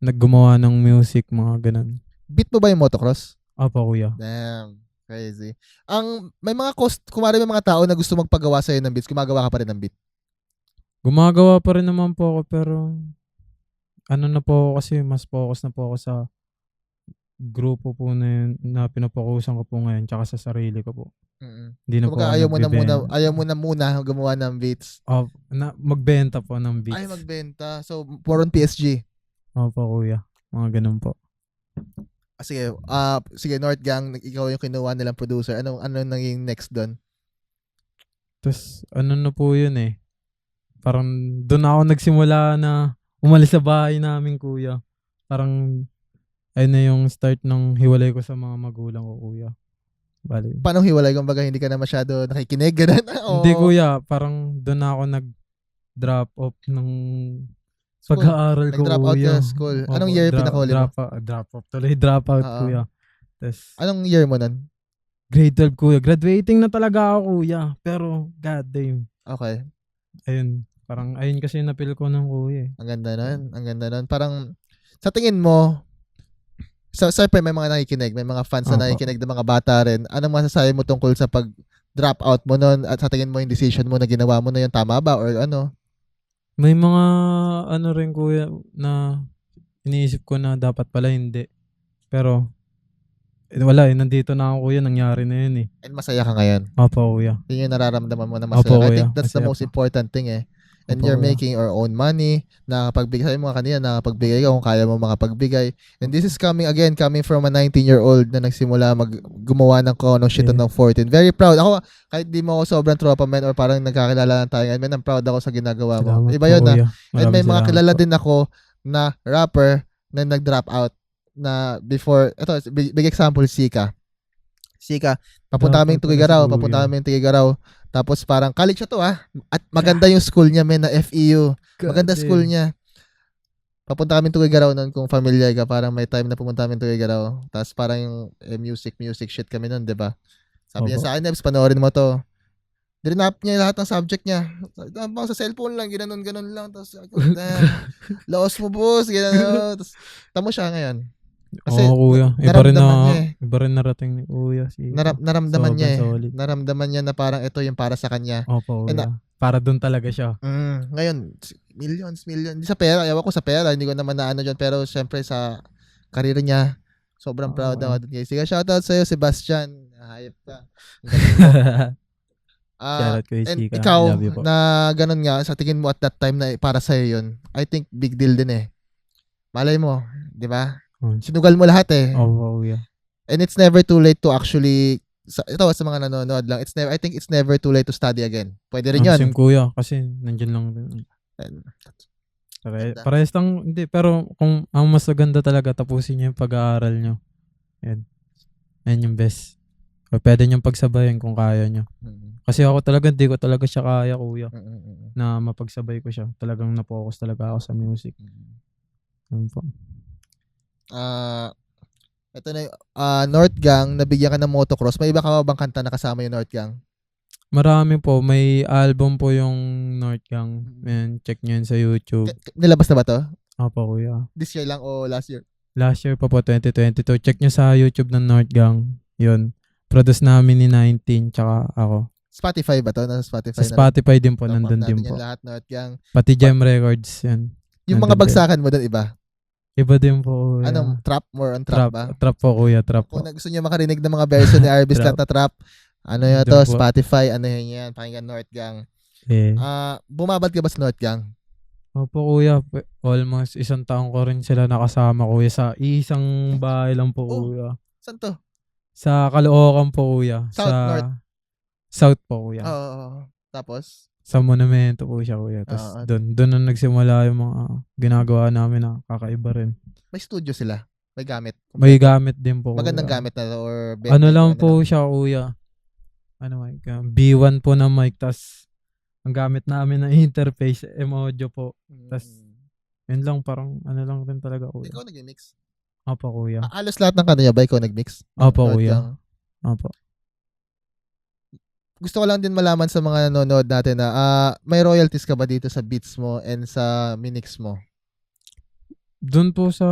naggumawa ng music, mga ganun. Beat mo ba yung motocross? Opo, kuya. Damn, crazy. May mga kumari may mga tao na gusto magpagawa sa'yo ng beats, gumagawa ka pa rin ng beat. Gumagawa pa rin naman po ako, pero ano na po ako kasi, mas focus na po ako sa grupo po na yun, na pinapokusan ko po ngayon, tsaka sa sarili ko po. Hindi na po Kumbaga, ako ayaw mo na muna gumawa ng beats. Magbenta po ng beats. Ay, magbenta. So, more on PSG. Opo, kuya. Mga ganun po. Sige, North Gang, ikaw yung kinuha nilang producer. Ano naging next doon? Tapos, ano na po yun eh. Parang doon ako nagsimula na umalis sa bahay namin, kuya. Parang ayun na yung start ng hiwalay ko sa mga magulang ko, kuya. Bali. Paano hiwalay? Kumbaga, hindi ka na masyado nakikinig, ganun? Hindi kuya, parang doon na ako nag-drop off ng pag-aaral ko Nag-drop out kuya. ka sa school. Anong year pinakahuli mo? Drop off. Tuloy drop out Oo. kuya. Tapos, Anong year mo nun? grade 12 kuya. Graduating na talaga ako kuya. Pero, god damn. Okay. Ayun. Parang, ayun kasi yung napil ko ng kuya. Ang ganda nun. Ang ganda nun. Parang, sa tingin mo, siyempre may mga nakikinig, may mga fans na Opo. nakikinig ng mga bata rin. Anong masasabi mo tungkol sa pag-drop out mo nun at sa tingin mo yung decision mo na ginawa mo na yun, tama ba? Or ano? May mga, ano rin kuya, na iniisip ko na dapat pala hindi. Pero, wala nandito na ako kuya, nangyari na yun eh. And masaya ka ngayon. Opo kuya. Yun yung nararamdaman mo na Opo, masaya. I kuya. think that's the Masaya most po. important thing eh. And Opo, you're kuya. making your own money. Nakapagbigay, sabi mo nga kanina, nakapagbigay ka kung kaya mo makapagbigay. And this is coming from a 19-year-old na nagsimula gumawa ng kung anong shit Yeah. ng 14. Very proud. Ako, kahit di mo ako sobrang tropa man or parang nagkakilala lang tayo ngayon, man, I'm proud ako sa ginagawa mo. Salamat Iba po, yun na. kuya. And may Maraming mga salamat kilala po. din ako na rapper na nag-drop out na before, ito, big example, Sika, papunta Drop kaming out pala si Tugigaraw, kuya. papunta kaming Tugigaraw. Tapos parang college siya to At maganda yung school niya, men, na FEU. Maganda God school damn. niya. Papunta kaming Tugigaraw noon kung familiar ka, parang may time na pumunta kaming Tugigaraw. Tapos parang yung music shit kami noon, 'di ba? Sabi niya Opo. sa akin, Nebs, panoorin mo to. Drinap niya lahat ng subject niya. Sa cellphone lang, ginanon lang. Tapos, laos mo, boss. Ginanon. Tapos, tamo siya ngayon. Kasi, Oo kuya. naramdaman niya eh. Iba rin narating ni kuya. Naramdaman niya eh. Sobrang solid. Naramdaman niya na parang ito yung para sa kanya. Opo And, kuya. Para doon talaga siya. Ngayon, millions. Hindi sa pera. Ewan ko sa pera. Hindi ko naman naano dyan. Pero syempre sa karir niya, sobrang proud Okay. ako. Sige, shoutout sa'yo, Sebastian. Hayop ka. Ang galing mo. Shoutout kay And Sika. ikaw, Love you po. na ganun nga, sa tingin mo at that time na para sa'yo yun, I think big deal din eh. Malay mo, di ba? Sinugal mo lahat eh. Opo kuya. And it's never too late to actually, ito sa mga nanonood lang, I think it's never too late to study again. Pwede rin yun. Same kuya. Kasi nandyan lang. And, Parehas lang. Hindi. Pero kung ang mas maganda talaga, tapusin niyo yung pag-aaral niyo. Yan. Yan yung best. O pwede niyong pagsabayin kung kaya niyo. Kasi ako talaga, hindi ko talaga siya kaya kuya. Na mapagsabay ko siya. Talagang na-focus talaga ako sa music. Yan po. Ito na yung North Gang, nabigyan ka ng motocross. May iba ka bang kanta na kasama yung North Gang? Marami po. May album po yung North Gang. Yan, check nyo yun sa YouTube. Nilabas na ba to? Opo kuya. This year lang o last year? Last year pa po, 2022. Check nyo sa YouTube ng North Gang. Yun. Produce namin ni 19 tsaka ako. Spotify ba to? Nasa Spotify Sa Spotify din po, na. nandun din Yan po. lahat, North Gang. Pati Gem Records, yan. Yung Nandun mga din. bagsakan mo doon, iba? Iba din po kuya. Anong trap? More on trap ba? Trap po kuya, trap po. Kung gusto niyo makarinig ng mga version ni Arbis Trap. Lat na trap, ano yun to? Doon po. Spotify, ano yun yan? Pakinggan North Gang. Eh. Bumabad ka ba sa North Gang? Opo kuya, almost 1 taon ko rin sila nakasama kuya sa isang bahay lang po Oh. kuya. Saan to? Sa Caloocan po kuya. South, North? South po kuya. Oo. Tapos? Sa monumento po siya kuya. Tapos doon na nagsimula yung mga ginagawa namin na kakaiba rin. May studio sila? May gamit? May gamit din po Magandang kuya. gamit na to or Ano lang po siya kuya. Ano mic? B1 po na mic. Tas ang gamit namin na interface, M-Audio po. Tas yun lang parang ano lang rin talaga kuya. Ikaw nag-mix? Opo kuya. Halos lahat ng kanya ba ikaw nag-mix? Opo North kuya. Gang? Opo. Gusto ko lang din malaman sa mga nanonood natin na may royalties ka ba dito sa beats mo and sa minix mo? Doon po sa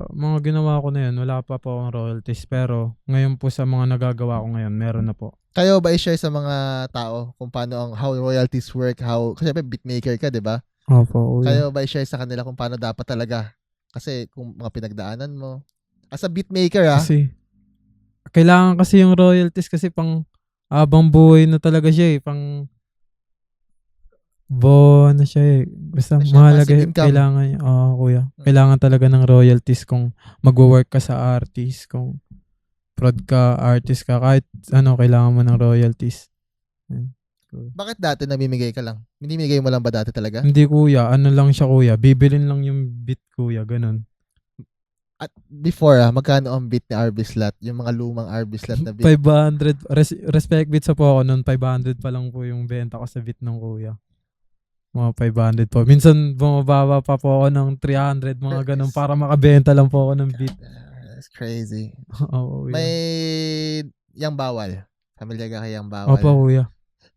mga ginawa ko na yun, wala pa po akong royalties. Pero ngayon po sa mga nagagawa ko ngayon, meron na po. Kayo ba i-share sa mga tao kung paano how royalties work, kasi beatmaker ka, 'di ba? Opo. Kayo ba i-share sa kanila kung paano dapat talaga? Kasi kung mga pinagdaanan mo as a beatmaker Kasi kailangan kasi yung royalties kasi pang abang buhay na talaga siya eh. Pang ano siya eh. Basta Siya, mahalaga passive income. kailangan niya. Kuya. Kailangan talaga ng royalties kung magwo-work ka sa artist, kung prod ka, artist ka, kahit ano, kailangan mo ng royalties. Bakit dati namimigay ka lang? Minimigay mo lang ba dati talaga? Hindi kuya, ano lang siya kuya, bibilin lang yung beat kuya, ganun. At before magkano ang beat ni RB Slot? Yung mga lumang RB Slot na beat. 500, respect beats po ako noon, 500 pa lang po yung benta ko sa beat ng kuya. Mga 500 po. Minsan bumababa pa po ako ng 300, mga ganun, para makabenta lang po ako ng beat. That's crazy. Oo, kuya. May Yang Bawal. Familiar ka kay Yang Bawal? Opo, kuya.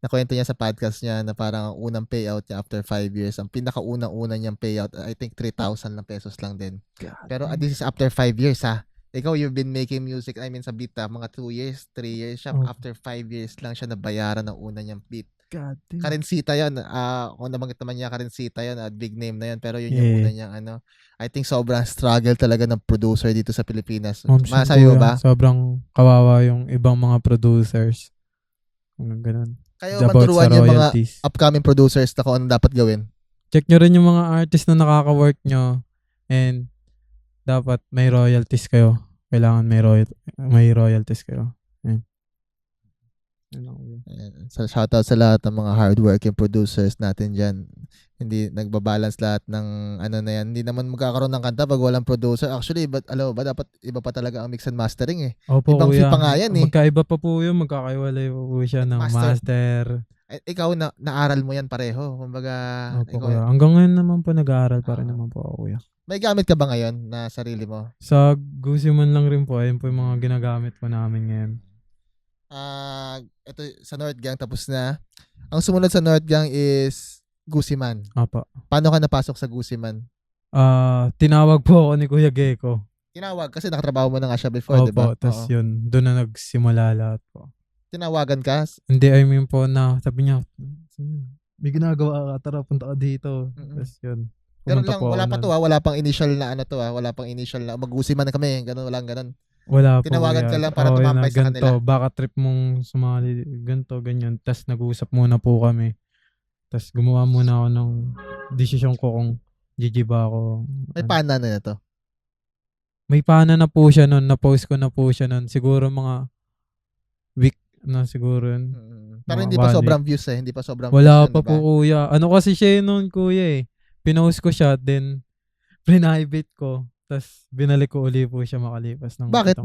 Nakwento niya sa podcast niya na parang ang unang payout niya after 5 years. Ang pinakaunang-una niyang payout, I think 3,000 lang pesos lang din. Pero this is after 5 years ha. Ikaw, you've been making music, I mean sa beat mga 2 years, 3 years siya. Oh. After 5 years lang siya nabayaran ng una niyang beat. God damn. Karinsita yun. Kung nabanggit naman niya, Karinsita yun. Big name na yun. Pero yun yung una niyang I think sobrang struggle talaga ng producer dito sa Pilipinas. Masabi mo ba? Sobrang kawawa yung ibang mga producers. Ganun. Kayo maturuan yung mga upcoming producers na kung ano dapat gawin. Check nyo rin yung mga artist na nakaka-work nyo, and dapat may royalties kayo. Kailangan may royalties kayo. So shoutout sa lahat ng mga hardworking producers natin dyan. Hindi nagbabalance lahat ng ano na yan. Hindi naman magkakaroon ng kanta pag walang producer. Actually, alam mo ba, dapat iba pa talaga ang mix and mastering eh. Opo, Ibang fee kuya. pa nga yan eh. Magkaiba pa po yun. Magkakaiwalay pa po siya ng master. Ikaw naaral mo yan pareho. Kumbaga, Opo, kuya. Hanggang ngayon naman po nag-aaral pa rin naman po ako, kuya. May gamit ka ba ngayon na sarili mo? Sa Gusiman lang rin po. Ayun po yung mga ginagamit po namin ngayon. Ito sa North Gang tapos na. Ang sumunod sa North Gang is Gusiman. Apa. Paano ka napasok sa Gusiman? Tinawag po ako ni Kuya Gecko. Tinawag kasi nakatrabaho mo na nga siya before, di ba? Opo, tas yun. Doon na nagsimula lahat po. Tinawagan ka? Hindi, I mean po na sabi niya, may ginagawa ka, tara, punta ka dito. Tas yun. Pero lang, wala pa to wala pang initial na ano to wala pang initial na mag-Gusiman na kami, ganun, walang ganun. Wala po. Tinawagan ka lang para tumambay sa kanila. Baka trip mong sumali, ganito, ganyan. Tas nag-uusap muna po kami. Tas gumawa muna ako ng desisyon ko kung GG ba ako. May pana na to? May pana na po siya nun. Na-post ko na po siya nun. Siguro mga week na siguro yun. Pero hindi pa sobrang views eh. Hindi pa sobrang wala views pa po, kuya. Ano kasi siya nun, kuya eh. Pinost ko siya, then private ko. Tapos binalik ko uli po siya makalipas ng Bakit?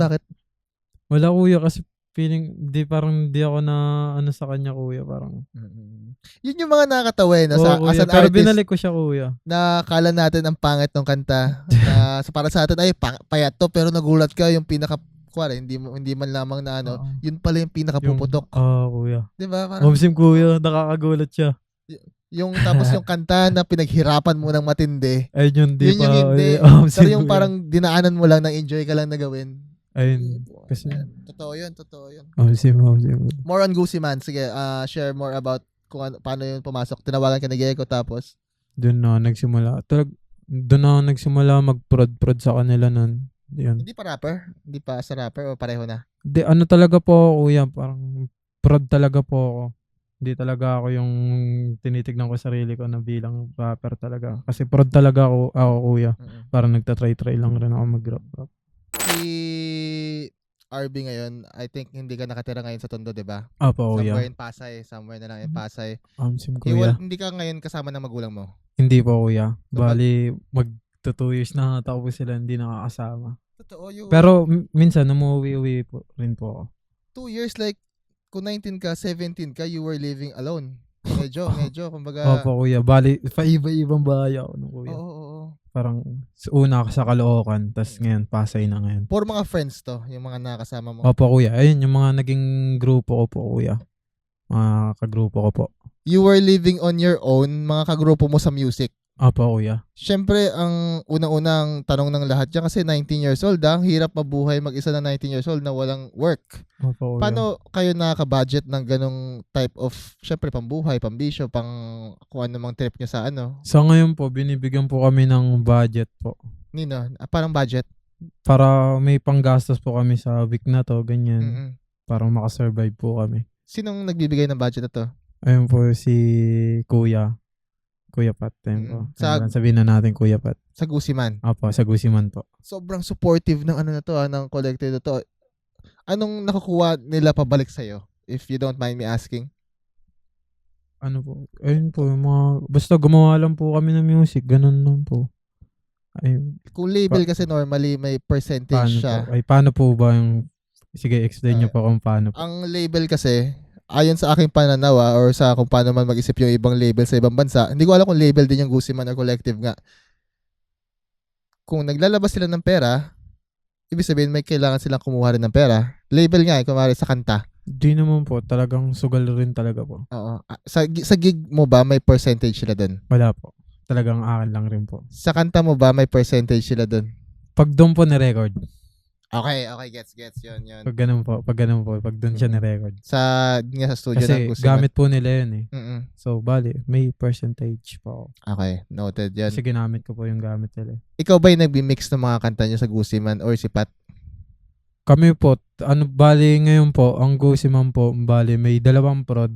Wala, kuya, kasi feeling parang di ako na ano sa kanya, kuya, parang yun yung mga nakakatawa eh, as an pero artist, binalik ko siya, kuya. Nakakala natin ang pangit ng kanta na para sa atin ay payat to, pero nagulat ka yung hindi man lamang na ano, yun pala yung pinakapuputok. Kuya. Di ba? Parang Momsim, kuya, nakakagulat siya. yung tapos yung kanta na pinaghirapan mo ng matindi. Ay, yun hindi. Pero yung parang dinaanan mo lang, nang enjoy ka lang na gawin. Ayun. Kasi Totoo yun. Momsim. More on Gusiman. Sige, share more about paano yun pumasok. Tinawagan ka ni Gecko tapos doon na nagsimula. Doon na nagsimula mag-prod sa kanila nun. Yun. Hindi pa rapper? Hindi pa sa rapper o pareho na? Ano talaga po, kuya, parang prod talaga po ako. Hindi talaga ako yung tinitignan ko sarili ko na bilang rapper talaga. Kasi prod talaga ako, kuya. Parang nagtatry-try lang rin ako mag-rap. Si RB ngayon, I think hindi ka nakatira ngayon sa Tondo, di ba? Opo, kuya. Somewhere in Pasay. Somewhere na lang in Pasay. Kuya. Hindi ka ngayon kasama ng magulang mo? Hindi po, kuya. Bali, mag-2 years na tapos sila hindi nakakasama. Totoo yun. Pero minsan, umuwi-uwi po rin po ako. 2 years, like, kung 19 ka, 17 ka, you were living alone. Medyo, kumbaga. Opo, kuya. Bali, iba-ibang bahay ako ng kuya. Oo. Parang una sa Caloocan, tas ngayon Pasay na ngayon. For mga friends to, yung mga nakasama mo. Opo, kuya. Ayun, yung mga naging grupo ko po, kuya. Mga kagrupo ko po. You were living on your own, mga kagrupo mo sa music. Opo, kuya. Siyempre, ang unang-unang tanong ng lahat dyan, kasi 19 years old, ang hirap mabuhay mag-isa na 19 years old na walang work. Opo, kuya. Paano kayo nakaka-budget ng ganong type of, siyempre, pambuhay, pambisyo, pang kung ano mang trip nyo sa ano? Sa ngayon po, binibigyan po kami ng budget po. Nino, parang budget? Para may panggastos po kami sa week na to, ganyan. Para makasurvive po kami. Sinong nagbibigay ng budget na to? Ayun po si Kuya Pat. Sabihin na natin Kuya Pat. Sa Gusiman? Opo, sa Gusiman po. Sobrang supportive ng ano na to, ng collective na to. Anong nakukuha nila pabalik sa'yo? If you don't mind me asking. Ano po? Ayun po, basta gumawa lang po kami ng music. Ganun lang po. Ay, Kung label kasi normally may percentage paano siya. po? Ay, paano po ba yung... Sige, explain nyo po kung paano po. Ang label kasi, ayon sa aking pananaw or sa kung paano man mag-isip yung ibang label sa ibang bansa, hindi ko alam kung label din yung Gusiman or Collective nga. Kung naglalabas sila ng pera, ibig sabihin may kailangan silang kumuha rin ng pera. Label nga, kumari sa kanta. Di naman po. Talagang sugal rin talaga po. Oo. Sa gig mo ba, may percentage sila dun? Wala po. Talagang akin lang rin po. Sa kanta mo ba, may percentage sila dun? Pag doon po na-record. Okay, gets. Yun. Pag ganun po. Pag doon siya na-record. Sa studio ng Kasi Gusiman. gamit po nila yun eh. Mm-mm. So, bali, may percentage po ako. Okay, noted yan. Kasi ginamit ko po yung gamit nila. Ikaw ba yung nag-mix ng mga kanta niyo sa Gusiman or si Pat? Kami po, bali ngayon po, ang Gusiman po, bali may 2 prod.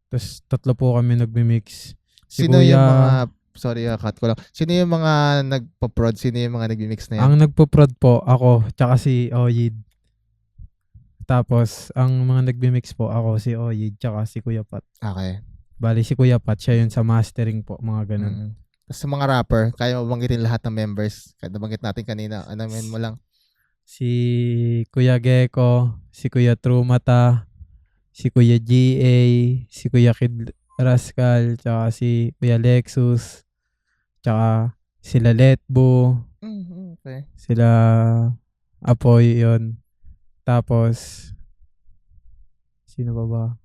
Tapos 3 po kami nagmi-mix. Si Sino Kuya, yung mga, sorry, cut ko lang. Sino yung mga nagpo-prod? Sino yung mga nag-mix na yan? ang nagpo-prod po, ako, tsaka si Oyid. Tapos, ang mga nagmi-mix po, ako, si Oyid, tsaka si Kuya Pat. Okay. Bali, si Kuya Pat, siya yun sa mastering po, mga ganun. Mm-mm. Tapos sa mga rapper, kaya mo banggitin lahat ng members? Kaya nabanggit natin kanina, anamin mo lang. Si Kuya Gecko, si Kuya Trumata, si Kuya GA, si Kuya Kid Rascal, tsaka si Kuya Lexus, tsaka sila Letbo, Okay. sila Apoy yon. Tapos, sino ba?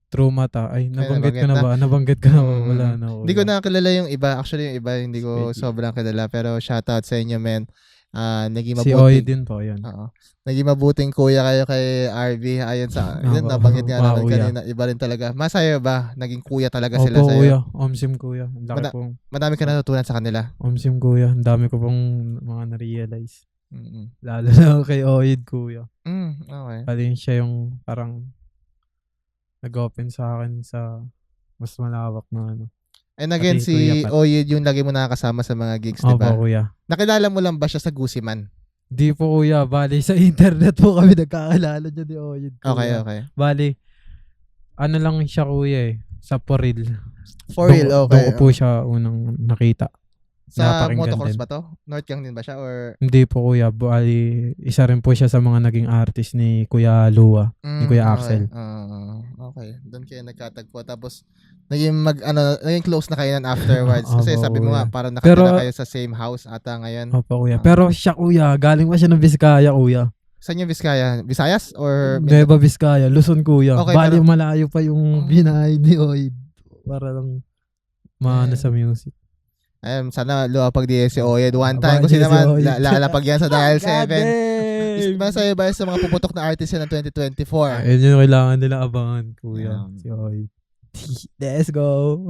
Trumata. Ay, nabanggit ko na ba? Nabanggit ko na ba? Wala na. Hindi ko nakilala yung iba. Actually, yung iba, hindi ko sobrang kilala. Pero shoutout sa inyo, men. Naging Si mabuting, Oy din po, yun. Oo. Naging mabuting kuya kayo kay RV. Ayon sa, yun, nabanggit nga namin kanina. Iba rin talaga. Masaya ba? Naging kuya talaga sila Opo, sa'yo? kuya. Omsim kuya. Ang laki pong... Madami ka natutunan sa kanila. Omsim kuya. Ang dami ko pong mga na-realize. Mm-mm. Lalo na kay Oyid kuya. Okay. Alin siya yung parang nag-open sa akin sa mas malawak na ano. And again, Pati si Kuya Pat. Oyed yung lagi mo nakakasama sa mga gigs, di ba? Opo, kuya. Nakilala mo lang ba siya sa Gusiman? Di po kuya. Bali, sa internet po kami nagkakaalala dyan ni Oyid kuya. Okay. Bali, ano lang siya kuya eh. Sa Poril. For real, okay. Doon ko po siya unang nakita. Sa Napakinggan motocross din. ba to? North Gang din ba siya? Or Hindi po kuya. Bali, isa rin po siya sa mga naging artist ni Kuya Lua. Ni Kuya Axel. Okay. Doon kayo nagkatagpo. Tapos, naging close na kayo nan afterwards. Kasi Opo, sabi mo nga, kuya. parang nakatira Pero- kayo sa same house ata ngayon. Opo kuya. Pero siya kuya. Galing pa siya ng Vizcaya kuya. Saan yung Vizcaya? Visayas? Or Nueva Vizcaya. Luzon kuya. Okay, Bali, pero- malayo pa yung binahay ni Oid. Para lang maano sa music. sana luwapag di si Oyed. One time, Abang kasi di si naman, Oyed. lalapag yan sa Dial 7. Goddamn! Masaya ba sa mga puputok na artist yan ng 2024? Ayun yung kailangan nila abangan kuya. Yeah. Si Oid. Let's go.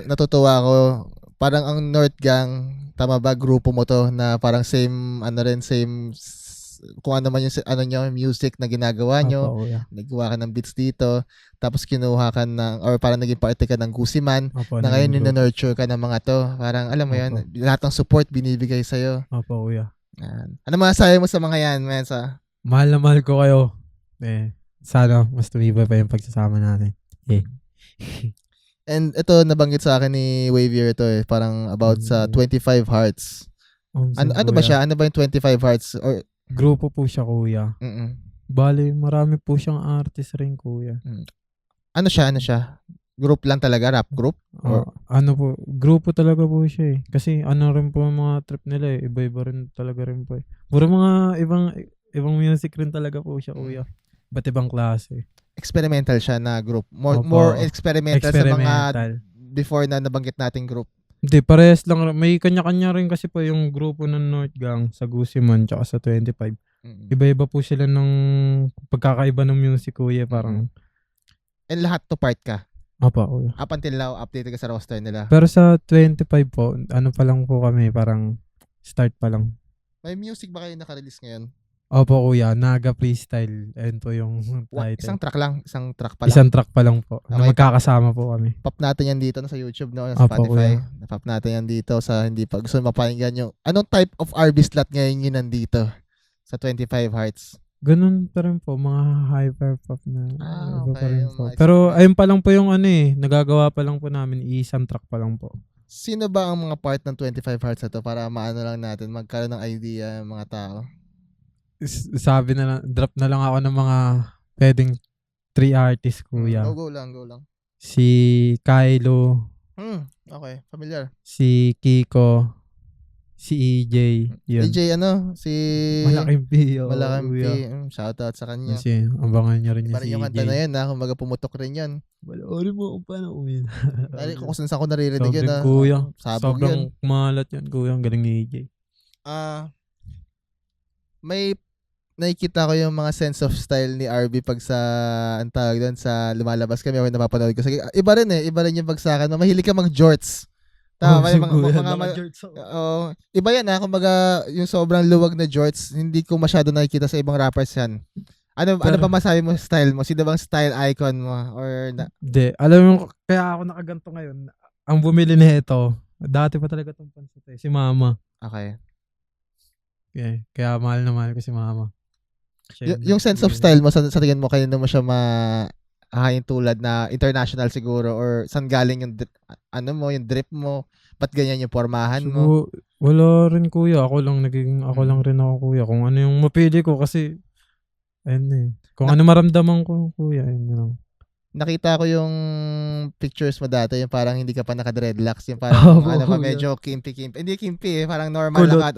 Natutuwa ako, parang ang North Gang, tama ba, grupo mo to, na parang same, kung ano man yung nyo, music na ginagawa nyo, Opo kuya. nagawa ka ng beats dito, tapos kinuha ka ng, or parang naging parte ka ng Gusiman, Opo, na ngayon naging group. nurture ka ng mga to. Parang, alam mo yun, lahat ng support binibigay sa'yo. Opo kuya. Yan. Ano masasabi mo sa mga yan, Mensa? Mahal na mahal ko kayo. Sana mas tumibay pa yung pagsasama natin. And ito, nabanggit sa akin ni Wavier ito parang about sa 25 Hearts. Ano ba siya? Ano ba yung 25 Hearts? Or, Grupo po siya kuya. Bali, marami po siyang artist rin kuya. Ano siya? Group lang talaga? Rap group? Or, Grupo talaga po siya eh. Kasi ano rin po ang mga trip nila eh. Iba-iba rin talaga rin po eh. Puro mga ibang music rin talaga po siya kuya. Ba't ibang klase? experimental siya na group. Opo. More experimental sa mga Experimental. before na nabanggit nating group. Hindi, parehas lang. May kanya-kanya rin kasi po yung grupo ng North Gang sa Gusiman tsaka sa 25. Iba-iba po sila ng pagkakaiba ng music kuya. Parang, And lahat to part ka. apa kuya. Up until now, updated ka sa roster nila. Pero sa 25 po, ano pa lang po kami, parang start pa lang. May music ba kayo naka-release ngayon? Opo kuya, Naga Freestyle. Ayun po yung title. Isang track lang? Isang track pa lang? Isang track pa lang po. Na Okay. magkakasama po kami. Pop natin yan dito sa YouTube, no? Sa Opo, Spotify. kuya. Pop natin yan dito sa hindi pa gusto mapakinggan nyo. Anong type of R&B slot ngayon yun nandito sa 25 Hearts? Ganun pa rin po, mga hyper pop na. Iba pa okay. rin Yung po. mga Pero ayun pa lang po yung nagagawa pa lang po namin, isang track pa lang po. Sino ba ang mga part ng 25 Hearts na to para maano lang natin, magkaroon ng idea ng mga tao? Sabi na lang, drop na lang ako ng mga pwedeng 3 artists, kuya. Go lang. Si Kylo, Okay, familiar. si Kiko, si EJ, yun. AJ si Malaking P, Malaking P. kuya. Shoutout sa kanya. Kasi, abangan niya rin Iba niya rin si yung EJ. kanta na yan, kumbaga pumutok rin yan. Baloorin mo kung paano umin. Kung saan ko naririnig yun, Sobrang kuya. Sabog Sobrang yun. kumalat yan, kuya. Ang galing ni EJ. May nakikita ko yung mga sense of style ni RB pag sa ang tawag doon sa lumalabas kami o napapanood ko. Sige, iba rin yung bagsakan. Mahilig ka mag-jorts. Tama, si yung kuya. iba yan kumbaga yung sobrang luwag na jorts, hindi ko masyado nakikita sa ibang rappers yan. Ano ba masabi mo sa style mo? Sino bang style icon mo? Or Hindi. Alam mo, kaya ako nakaganto ngayon. Ang bumili nito, dati pa talaga itong pansot si Mama. Okay. Okay. Kaya mahal na mahal ko si Mama. Yung sense of style mo, sa tingin mo, kanino mo siya tulad na international siguro or saan galing yung yung drip mo, ba't ganyan yung pormahan mo? Wala rin kuya, ako lang rin ako kuya, kung ano yung mapili ko kasi kung ano maramdaman ko kuya, ayun lang. Nakita ko yung pictures mo dati, yung parang hindi ka pa naka-dreadlocks, yung parang medyo kimpi. Hindi kimpi, parang normal kulot. lang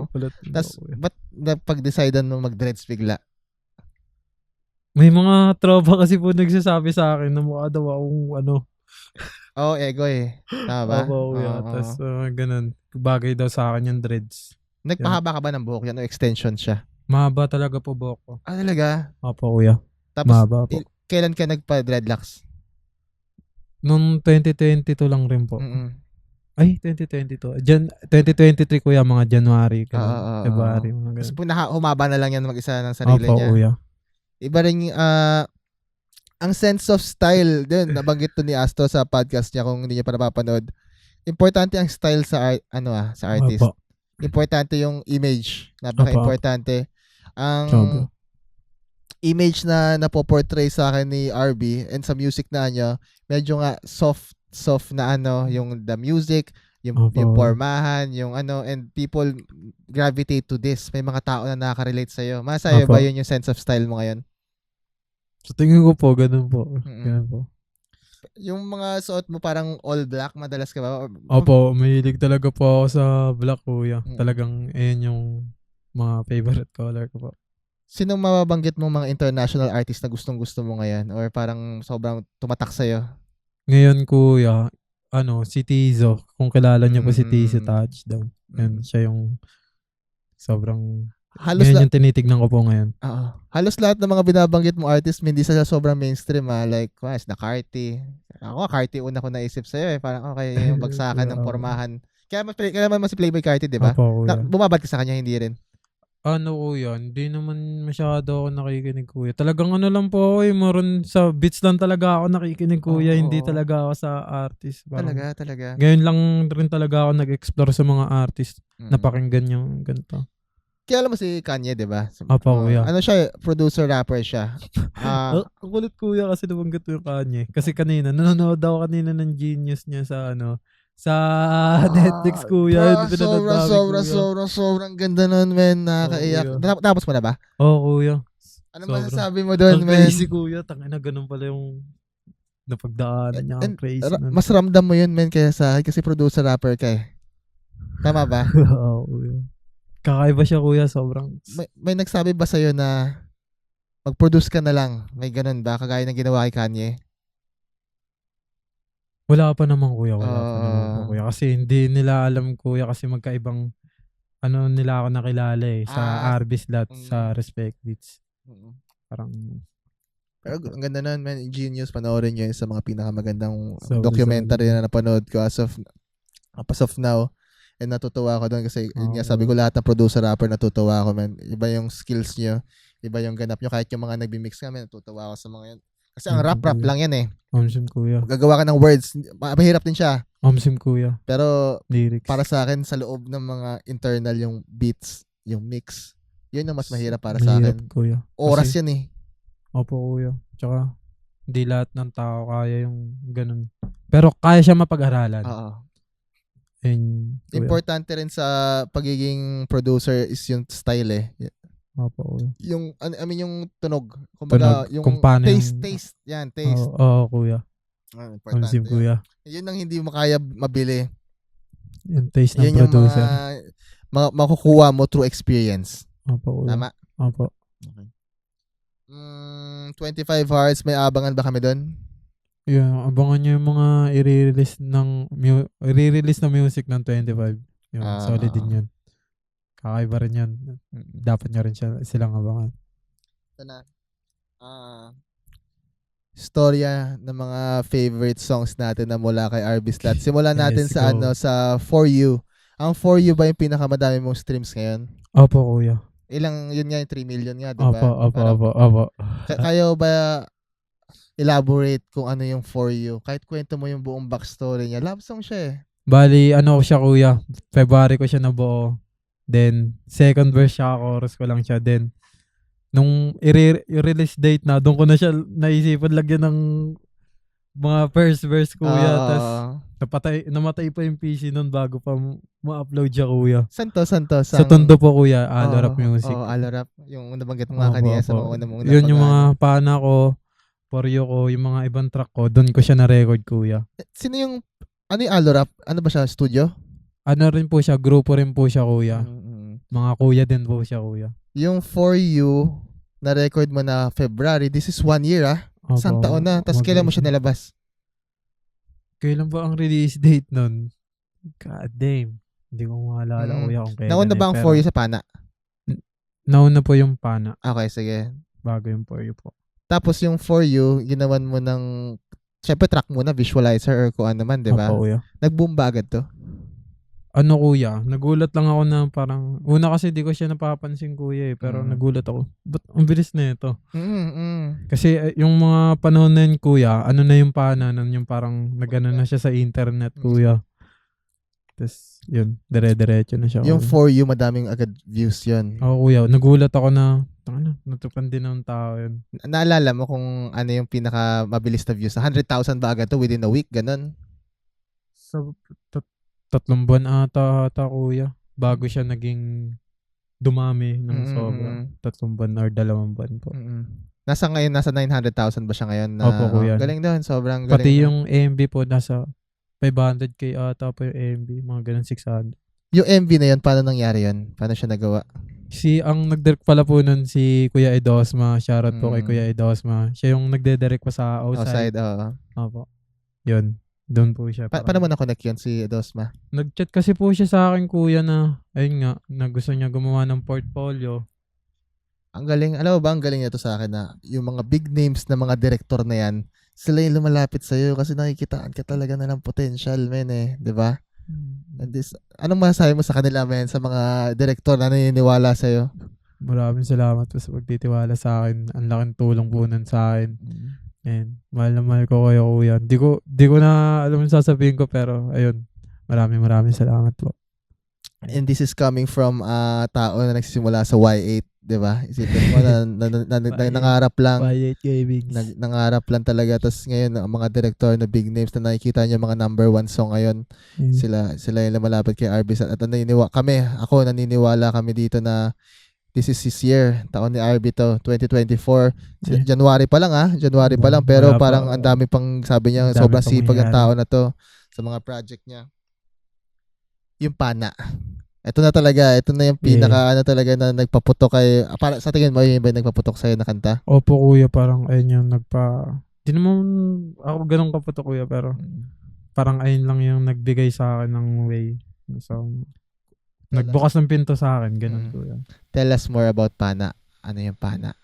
Kulot. Tapos ba't napag-decidean mo mag-dreads bigla? May mga tropa kasi po nagsasabi sa akin na mukha daw akong ego Tama ba? Tapos ganun. Bagay daw sa akin yung dreads. Nagpahaba ka ba ng buhok yan o extension siya? Mahaba talaga po buhok ko. Talaga? Opo, kuya. Tapos, mahaba po. Kailan ka nagpa-dreadlocks? Noong 2022 lang rin po. Ay, 2022. 2023 kuya, mga January. February. Tapos humaba na lang yan mag-isa ng sarili niya. Opo, kuya. Iba rin ang sense of style din, nabanggit to ni Astro sa podcast niya kung hindi niya pa napapanood. Importante ang style sa sa artist. Opo. Importante yung image. Napaka-importante. Ang image na napoportray sa akin ni RB and sa music na niya, medyo nga soft na yung the music, yung pormahan, yung and people gravitate to this. May mga tao na nakaka-relate sa'yo. Masaya ba yun yung sense of style mo ngayon? So tingin ko po, ganun po. Ganun po. Yung mga suot mo parang all black, madalas ka ba? Opo, mahilig talaga po ako sa black, kuya. Talagang yung mga favorite color ko po. Sinong mababanggit mo mga international artist na gustong-gusto mo ngayon? Or parang sobrang tumatak sa'yo? Ngayon, kuya, si Tizo. Kung kilala niyo po si Tizo Touchdown. Yan, siya yung sobrang... Ngayon yung tinitignan ko po ngayon. Halos lahat ng mga binabanggit mo artist, hindi sila sobrang mainstream. Like, na Carti. Ako, Carti una ko naisip sa'yo. Parang okay, yung bagsakan ng pormahan. Kaya naman si Playboy Carti, di ba? Bumabad ka sa kanya, hindi rin? Kuya, hindi naman masyado ako nakikinig, kuya. Talagang lang po ako, maroon sa beats lang talaga ako nakikinig, kuya. Hindi talaga ako sa artist. Parang, talaga. Ngayon lang rin talaga ako nag-explore sa mga artist. Napakinggan yung ganito. Kaya alam mo si Kanye, di ba? Kuya. Siya? Producer, rapper siya. Ang kulit, kuya, kasi nabanggit yung Kanye. Kasi kanina, nanonood ako kanina ng Genius niya sa sa Netflix, kuya. Sobrang ganda nun, men. Nakakaiyak. Tapos mo na ba? Kuya. Ano masasabi mo doon, men? Crazy, kuya. Tangina, ganun pala yung napagdaanan niya. Ang crazy. Mas ramdam mo yun, men, kaya sa akin. Kasi producer, rapper ka Tama ba? Oo, kuya. Kakaiba siya, kuya. Sobrang... May nagsabi ba sa'yo na mag-produce ka na lang? May ganun ba? Kagaya ng ginawa kay Kanye? Wala pa naman, kuya. Kuya. Kasi hindi nila alam, kuya. Kasi magkaibang nila ako nakilala sa Arbis Lot, sa Respect Beats. Parang... Pero ang ganda nun, man. Genius, panoorin nyo yun sa mga pinakamagandang documentary na napanood ko as of now. And natutuwa ako doon kasi yun nga, sabi ko lahat ng producer rapper natutuwa ako, man. Iba yung skills nyo, iba yung ganap nyo. Kahit yung mga nagbi-mix kami, natutuwa ako sa mga yan. Kasi ang rap lang yan Omsim, kuya. Gagawa ka ng words, mahirap din siya. Omsim, kuya. Pero lyrics. Para sa akin, sa loob ng mga internal yung beats, yung mix, yun yung mas mahirap para sa akin. Kuya. Oras yan Opo, kuya. Tsaka, hindi lahat ng tao kaya yung ganun. Pero kaya siya mapag-aralan. Oo. And, kuya. Importante rin sa pagiging producer is yung style eh. Opo, kuya. Yung I mean yung tunog. Kumbaga Tunog, yung kung paano taste. Yan, taste. Oo, kuya. Importante. Consume, kuya. Yun ang hindi mo kaya mabili. Yung taste ng Yun yung producer. makukuha mo through experience. Opo, kuya. Tama? Opo. Okay. 25 hours, may abangan ba kami doon? Yeah, abangan nyo yung mga i-release na music ng 25. Yun, solid din yun. Kakaiba rin yun. Dapat nyo rin silang abangan. Ito na. Storya ng mga favorite songs natin na mula kay RB Slot. Simulan natin Yes, sa go. sa For You. Ang For You ba yung pinakamadami mong streams ngayon? Opo, kuya. Ilang, yun nga yung 3 million nga, di ba? Opo. Kayo ba elaborate kung ano yung For You? Kahit kwento mo yung buong backstory niya. Love song siya eh. Bali, ano ko siya, kuya. February ko siya nabuo. Then, second verse siya, chorus ko lang siya. Then, nung i-release date na, doon ko na siya naisipan lagyan ng mga first verse, kuya. Tapos, namatay pa yung PC nun bago pa ma-upload siya, kuya. Saan to? Sa Tondo po, kuya. Alorap Music. Alorap. Yung nabanggit mo nga kanina sa mga unang Yun yung mga pana ko, For You ko, yung mga ibang track ko, doon ko siya na-record, kuya. Sino yung, ano yung Alorap? Ano ba siya? Studio? Ano rin po siya, grupo rin po siya, kuya. Mga kuya din po siya, kuya. Yung For You, na-record mo na February, this is 1 year Opo, Isang taon na. Tapos kailan mo siya nilabas? Kailan ba ang release date nun? God damn. Hindi ko maalala, kuya, kung kailan. Nauna ba ang For You sa pana? Nauna po yung pana. Okay, sige. Bago yung For You po. Tapos yung For You, ginawan mo ng, syempre track mo na, visualizer or kung ano man, di ba? Opo, kuya. Nag-boom ba agad to? Ano, kuya? Nagulat lang ako na parang, una kasi di ko siya napapansin, kuya eh. Pero nagulat ako. Ba't ang bilis na ito? Kasi yung mga panahon na yun, kuya, ano na yung pana nun, yung parang nagano na siya sa internet, kuya. Tapos, yun, dire-diretso na siya. Yung kuya. For You, madaming agad views yun. Oo, kuya. Nagulat ako na, natupan din ng tao yun. Naalala mo kung ano yung pinaka mabilis na views? 100,000 ba agad to within a week? Ganon? Sa 3 buwan ata, kuya. Bago siya naging dumami ng sobra. 3 buwan or 2 buwan po. Nasa 900,000 ba siya ngayon? Opo, kuya. Galing doon, sobrang galing. Pati yung AMB po, nasa 500k ata po yung AMB. Mga ganun, 600. Yung MV na yun, paano nangyari yun? Paano siya nagawa? Ang nagdirect pala po nun si Kuya Edosma. Shoutout po kay Kuya Edosma. Siya yung nagde-direct pa sa outside. Oo. Opo. Yun. Doon po siya. Paano mo na-connect yun si Edosma? Nag-chat kasi po siya sa akin, kuya, na ayun nga, na gusto niya gumawa ng portfolio. Ang galing. Alam mo ba, ang galing nito sa akin na yung mga big names na mga director na yan, sila yung lumalapit sa'yo kasi nakikitaan ka talaga na ng potential, men eh. Diba? And anong masasabi mo sa kanila, men, sa mga director na naniniwala sa'yo? Maraming salamat po sa pagtitiwala sa akin. Ang laking tulong po nun sa akin. And mahal na mahal ko kayo, kuya. Di ko na alam yung sasabihin ko, pero ayun. Maraming salamat po. And this is coming from tao na nagsisimula sa Y8, di ba? Isipin mo na nangarap lang. Y8 Gaming. Nangarap lang talaga. Tapos ngayon, ang mga director na big names na nakikita niyo mga number 1 song ngayon, sila yung lumalapit kay RB. At naniniwala kami dito na this is his year. Taon ni RB to, 2024. January pa lang January pa lang. Pero parang ang dami pang, sabi niya, sobrang sipag ang tao na to sa mga project niya. Yung pana. Ito na talaga. Ito na yung pinaka talaga na nagpaputok kay, para sa tingin mo, yung ba nagpaputok sa'yo na kanta? Opo, kuya. Parang ayun yung di naman ako ganun kaputok, kuya. Pero parang ayun lang yung nagbigay sa akin ng way. So, nagbukas ng pinto sa akin. Ganun, kuya. Tell us more about pana. Ano yung pana?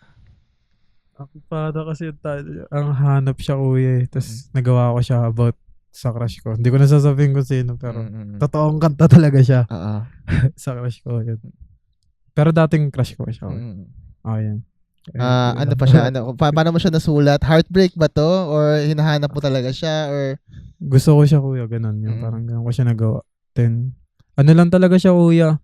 Ako para kasi ang hanap siya, kuya. Tapos nagawa ko siya about sa crush ko. Hindi ko na sasabihin kung sino, pero totoong kanta talaga siya. Sa crush ko, yun. Pero dating crush ko siya. Yan. Ano pa siya? Paano mo siya nasulat? Heartbreak ba to? Or hinahanap mo talaga siya? Or gusto ko siya, kuya. Ganun. Yung parang ganun ko siya nagawa. Then, ano lang talaga siya, kuya.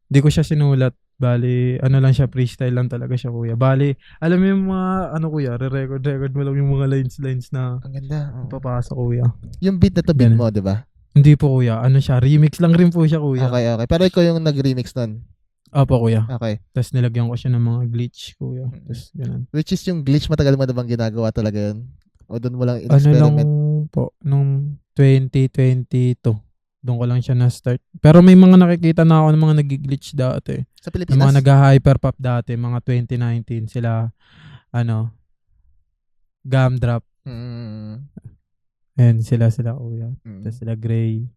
Hindi ko siya sinulat. Bali, ano lang siya, freestyle lang talaga siya, kuya. Bali, alam mo yung mga, kuya, re-record mo lang yung mga lines na ang ganda. papasok, kuya. Yung beat na to, beat mo, di ba? Hindi po kuya, ano siya, remix lang rin po siya kuya. Okay. Pero ikaw yung nag-remix nun. Opo kuya. Okay. Tapos nilagyan ko siya ng mga glitch kuya. Mm. Tapos ganun. Which is yung glitch, matagal mo na bang ginagawa talaga yun? O doon mo lang Ano lang in-experiment? po, nung 2022. Doon ko lang siya na-start. Pero may mga nakikita na ako ng mga nag-glitch dati. Sa Yung Pilipinas? mga nag-hyperpop dati, mga 2019, sila, Gumdrop. Mm. Ayan, sila kuya. Mm. Tapos sila Gray.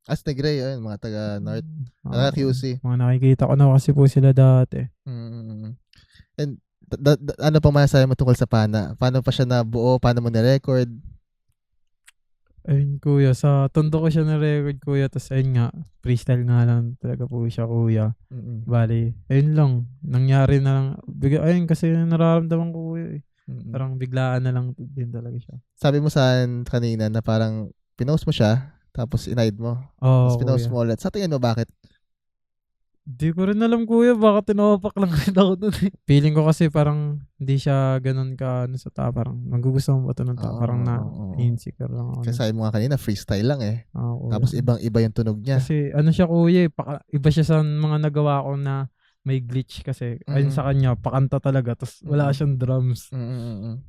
As the Grey, yun, mga taga-North. Ah, QC. mga nakikita ko na kasi po sila dati. Mm. And ano pa masasabi mo tungkol sa Pana? Paano pa siya nabuo? Paano mo na-record? Ayun kuya, sa tondo ko siya na-record kuya. Tapos ayun nga, freestyle nga lang talaga po siya kuya. Mm. Bali, ayun lang. Nangyari na lang. Ayun kasi nararamdaman ko kuya eh. Mm. Parang biglaan na lang din talaga siya. Sabi mo sa akin kanina na parang pinost mo siya, tapos in-hide mo. Oo, Tapos pinost kuya. mo ulit. Sa tingin mo bakit? Di ko rin alam kuya, baka tinopak lang rin ako dun eh. Feeling ko kasi parang hindi siya ganun ka sa tao. Parang magugustuhan mo ba ito ng tao? Oo, Parang oo. insecure lang ako. Kasi sabi mo nga kanina, freestyle lang eh. Oo, kuya. Tapos ibang-iba yung tunog niya. Kasi ano siya kuya, iba siya sa mga nagawa ko na may glitch kasi. Ayun sa kanya, pakanta talaga. Tapos wala siyang drums.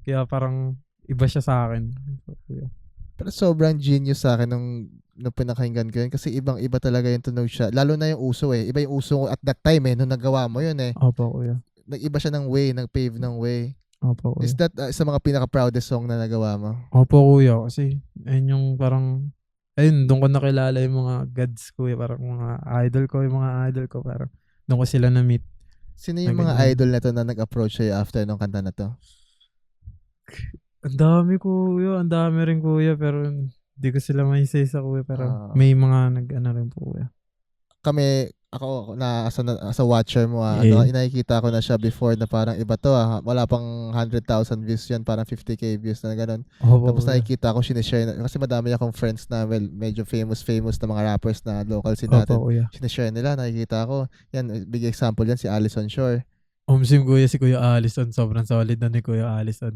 Kaya parang iba siya sa akin. So, kuya. Pero sobrang genius sa akin nung pinakinggan ko yun. Kasi ibang-iba talaga yung tunog siya. Lalo na yung uso eh. Iba yung uso at that time eh. Nung nagawa mo yun eh. Opo kuya. Nag-iba siya ng way. Nag-pave ng way. Opo kuya. Is that sa mga pinaka-proudest song na nagawa mo? Opo kuya. Kasi ayun yung parang, ayun, doon ko nakilala yung mga gods kuya. Parang mga idol ko, Parang doon ko sila na-meet. Sino yung mga Nag-ganyan. idol na to na nag-approach sa'yo after nung kanta na to? Ang dami kuya. Ang dami rin kuya. Pero hindi ko sila may say sa kuya. Pero Ah. may mga nag-ano rin po kuya. Ako na as a watcher mo Eh. nakikita ko na siya before na parang iba to wala pang 100,000 views yun, parang 50k views na ganun. Opo Tapos kuya. nakikita ko sinishare na, kasi madami akong friends na medyo famous na mga rappers na local sin natin. Opo kuya. Sinishare nila, nakikita ko. Yan, big example yan si Allison Shore. Omsim kuya, si Kuya Allison. Sobrang solid na ni Kuya Allison.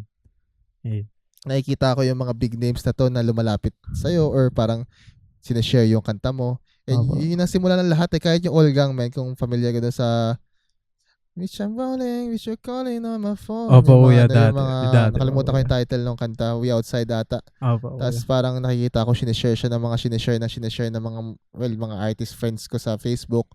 Eh. Nakikita ko yung mga big names na to na lumalapit sa'yo or parang sinishare yung kanta mo. Eh, Opo. yun ang simula ng lahat eh. Kahit yung All Gang, man, kung familiar ka doon sa Which I'm rolling, which you're calling on my phone. Opo, Yung kuya, yung dati, nakalimutan ko opo, yung title ng kanta, We Outside data. Opo, Tapos parang nakikita ko, sinishare siya ng mga sinishare ng mga artist friends ko sa Facebook.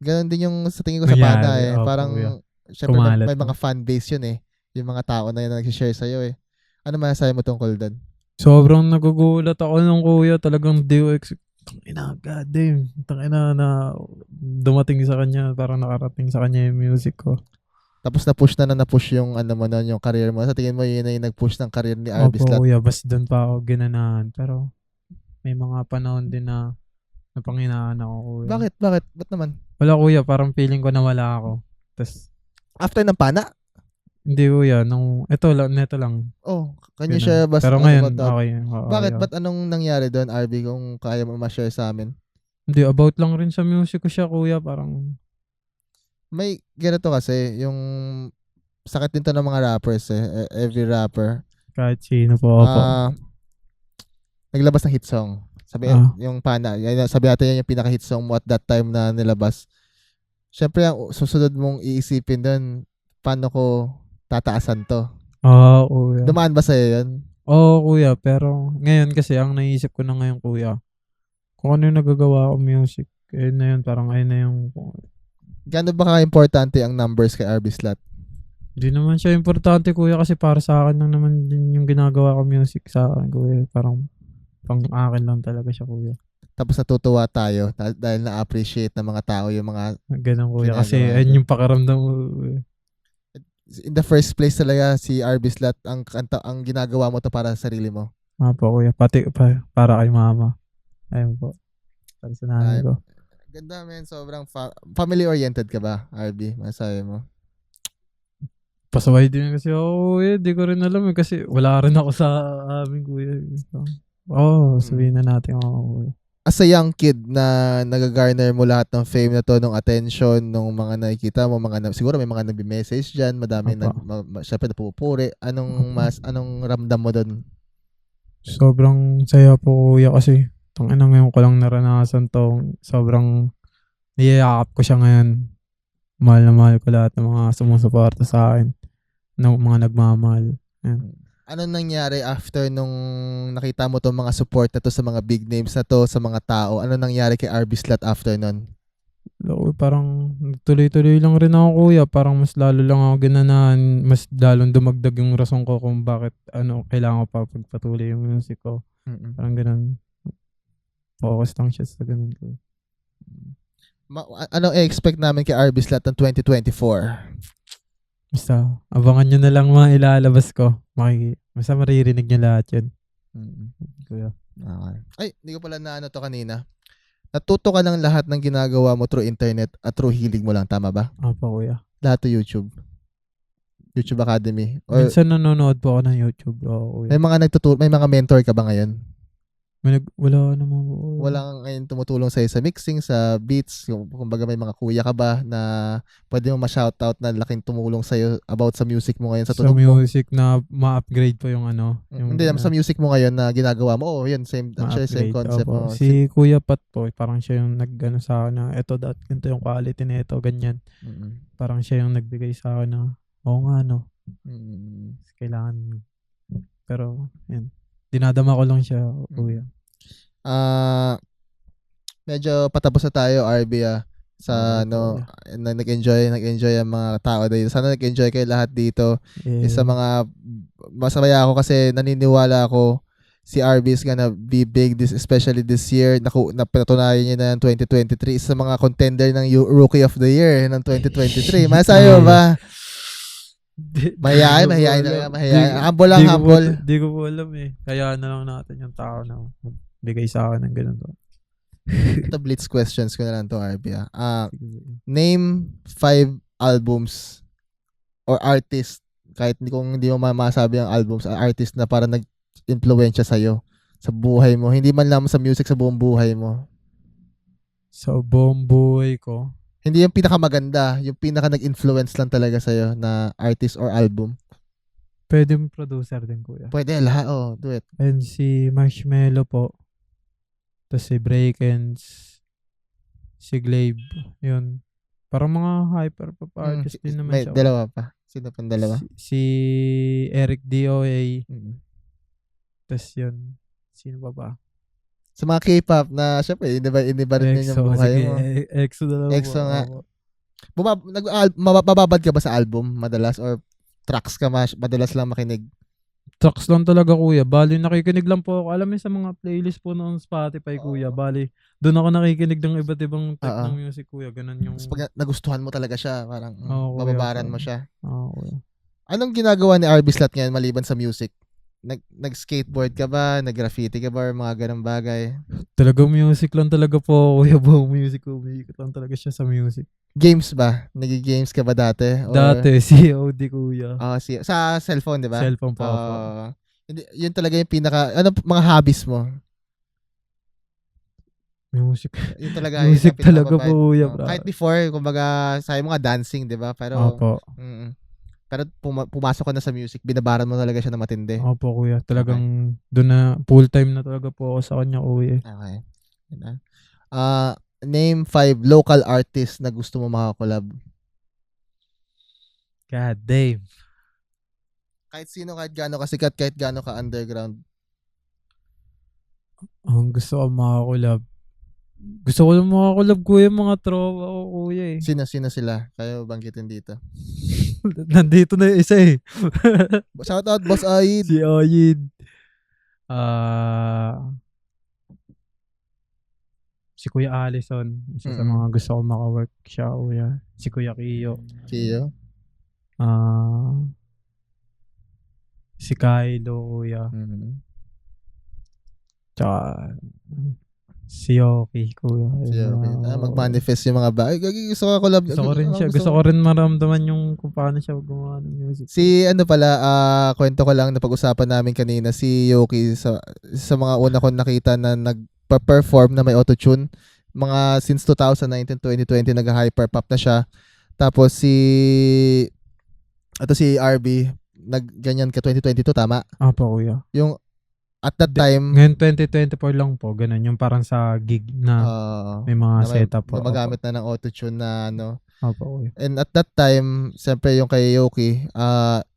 Ganon din yung sa tingin ko sa Nangyari, Pana eh. opo, Parang, kuya. syempre Kumalat may na. mga fan base yun eh. Yung mga tao na yun na nag-share sa'yo eh. Ano masasabi mo tungkol doon? Sobrang nagugulat ako nung kuya. Talagang DOX. Tangina, god damn. Tangina na dumating sa kanya. Parang nakarating sa kanya yung music ko. Tapos na-push yung ano mo nun, yung career mo. Sa tingin mo yun na yung nag-push ng career ni Arbis Opo, Lat? kuya. Bas doon pa ako ginanahan. Pero may mga panahon din na napanghinaan ako, kuya. Bakit? Ba't naman? Wala, kuya. Parang feeling ko na wala ako. Tapos, After ng Pana? hindi, kuya. Neto lang. Oh, kanya Ganun. siya basta. Pero ngayon, about that? okay. Oo, Bakit? kuya. Ba't anong nangyari doon, RB, kung kaya mo ma-share sa amin? Hindi, about lang rin sa music ko siya, kuya. Parang, May ganito kasi, yung sakit din to ng mga rappers eh. Every rapper. kahit sino po. Opo. Naglabas ng hit song. Sabi, yung Pana, sabi natin yan yung pinaka-hit song mo at that time na nilabas. Siyempre, ang susunod mong iisipin doon, paano ko tataasan to? Oo, kuya. Dumaan ba sa'yo yun? Oo, kuya. Pero ngayon kasi, ang naisip ko na ngayon, kuya, kung ano yung nagagawa ko music, ayun na yun, parang ayun na yung... Gaano ba ka-importante ang numbers kay RB Slot? Hindi naman siya importante, kuya, kasi para sa akin lang naman din yung ginagawa ko music sa akin, kuya. Parang pang akin lang talaga siya, kuya. Tapos natutuwa tayo dahil na-appreciate ng mga tao yung mga... Ganun, kuya. Kasi Ginagawa ayun niya. yung pakiramdam ko, kuya. In the first place talaga, si RB Slot, ang ginagawa mo to para sa sarili mo. Po, kuya. Pati para kay mama. Ayun po. Para sa nanay ko. Ganda, man. Sobrang family-oriented ka ba, RB? Masabi mo? Pasaway din kasi ako, kuya. Di ko rin alam eh. Kasi wala rin ako sa amin, kuya. Sabihin na natin ako, kuya. As a young kid na nagagarner mo lahat ng fame na to, ng attention, ng mga nakikita mo, siguro may mga nagbi-message dyan, madami syempre napupuri. Anong ramdam mo doon? Sobrang saya po, kuya, kasi Tangina ngayon ko lang naranasan to. Sobrang niyayakap ko siya ngayon. Mahal na mahal ko lahat ng mga sumusuporta sa akin. Ng mga nagmamahal. Ayan. Ano nangyari after nung nakita mo tong mga support na to sa mga big names na to, sa mga tao? Ano nangyari kay RB Slot after nun? Parang tuloy-tuloy lang rin ako kuya. Parang mas lalo lang ako ginanahan. Mas lalong dumagdag yung rason ko kung bakit kailangan ko pa pagpatuloy yung music ko. Parang ganun. Focus lang siya sa ganun ko. Ano expect namin kay RB Slot ng 2024? Basta, abangan nyo na lang mga ilalabas ko. Basta maririnig nyo lahat yun. Kuya. Okay. Ay, hindi ko pala na to kanina. Natuto ka ng lahat ng ginagawa mo through internet at through hilig mo lang, tama ba? Apa kuya. Lahat to YouTube. YouTube Academy. Or Minsan nanonood po ako ng YouTube. Oo, kuya. may mga mentor ka ba ngayon? Wala naman po. Wala kang ngayon tumutulong sa'yo sa mixing, sa beats, kumbaga may mga kuya ka ba na pwede mo ma-shoutout na laking tumulong sa'yo about sa music mo ngayon, sa tunog mo? Sa music na ma-upgrade po yung Hindi, sa music mo ngayon na ginagawa mo, yun, same concept. Opo. Si Kuya Pat po, parang siya yung nag-ano sa akin na eto ganito yung quality nito, ganyan. Parang siya yung nagbigay sa akin na oo nga kailangan. Pero, yun. Dinadama ko lang siya, kuya. Medyo patapos na tayo, RB, sa nag-enjoy ang mga tao dito. Sana nag-enjoy kayo lahat dito. Sa mga masaya ako kasi naniniwala ako si RB is gonna be big especially this year. Napatunayan niya na ng 2023 isa sa mga contender ng Rookie of the Year ng 2023. Masayo ba? Mahihayin. Humble lang, humble. Di ko po alam eh. Kaya na lang natin yung tao na bigay sa akin ng ganun. Ito blitz questions ko na lang to, RB. Name 5 albums or artist, kahit kung hindi mo masabi ang albums, artist na parang nag-influensya sa'yo sa buhay mo. Hindi man lang sa music, sa buong buhay mo. Sa buong buhay ko? Hindi yung pinakamaganda, yung pinaka nag-influence lang talaga sa'yo na artist or album. Pwede yung producer din, kuya. Pwede, lahat. Do it. And si Marshmello po. Tapos si Breakens. Si Glaive. Yun. Parang mga hyper-pop artist din naman may siya. Dalawa pa. Sino pang dalawa? Si Eric DOA. Tapos yun. Sino pa ba? Sa mga K-pop na, syempre, iniba rin yun yung buhay mo. EXO na lang. EXO nga. Mababad ka ba sa album madalas or tracks ka madalas lang makinig? Tracks lang talaga, kuya. Bali, nakikinig lang po ako. Alam mo sa mga playlist po noong Spotify, kuya. Bali, doon ako nakikinig ng iba't ibang type ng music, kuya. Ganun yung... Pag nagustuhan mo talaga siya, parang mababaran mo siya. Kuya. Anong ginagawa ni RB Slot ngayon maliban sa music? Nag-skateboard ka ba? Nag-graffiti ka ba? Or mga ganang bagay? Talagang music lang talaga po, kuya. Buong music ko. Umiikot lang talaga siya sa music. Games ba? Nag-games ka ba dati? Dati, COD, kuya. Sa cellphone, di ba? Cellphone po. Yun talaga yung pinaka... Ano mga hobbies mo? Music. Yun talaga. Music talaga po, kuya. Kahit before, kumbaga, sabi mo nga dancing, di ba? Pero... Opo. Pero pumasok ka na sa music, binabaran mo talaga siya na matindi. Opo, kuya. Talagang doon na full time na talaga po ako sa kanya, kuya. Okay. Name 5 local artists na gusto mo makakolab. God damn. Kahit sino, kahit gaano ka sikat, kahit gaano ka underground. Ang gusto ko makakolab. Gusto ko lang makakolab, kuya, mga tropa ko, kuya eh. Sino sila? Kaya banggitin dito. Nandito na yung isa eh. Shout out, Boss Ayid. Si Ayid. Si Kuya Allison. Isa sa mga gusto ko maka-work siya, kuya. Si Kuya Kiyo. Si Kylo, kuya. Tsaka si Yoki, kuya. Mag-manifest yung mga bagay. Gusto ko collab. Gusto ko rin siya. Gusto ko rin maramdaman yung kung paano siya gumawa ng music. Si kwento ko lang na pag-usapan namin kanina, si Yoki sa mga una kong nakita na nagpa-perform na may autotune. Mga since 2019, 2020 nag-hyperpop na siya. Tapos si RB, nagganyan ka 2022, tama? Apo, kuya. Yung at that time, Ngayon 2024 lang po, ganun. Yung parang sa gig na may mga na setup po. gumagamit na ng autotune na ano. Opo, kuya. And at that time, siyempre yung kay Yoki,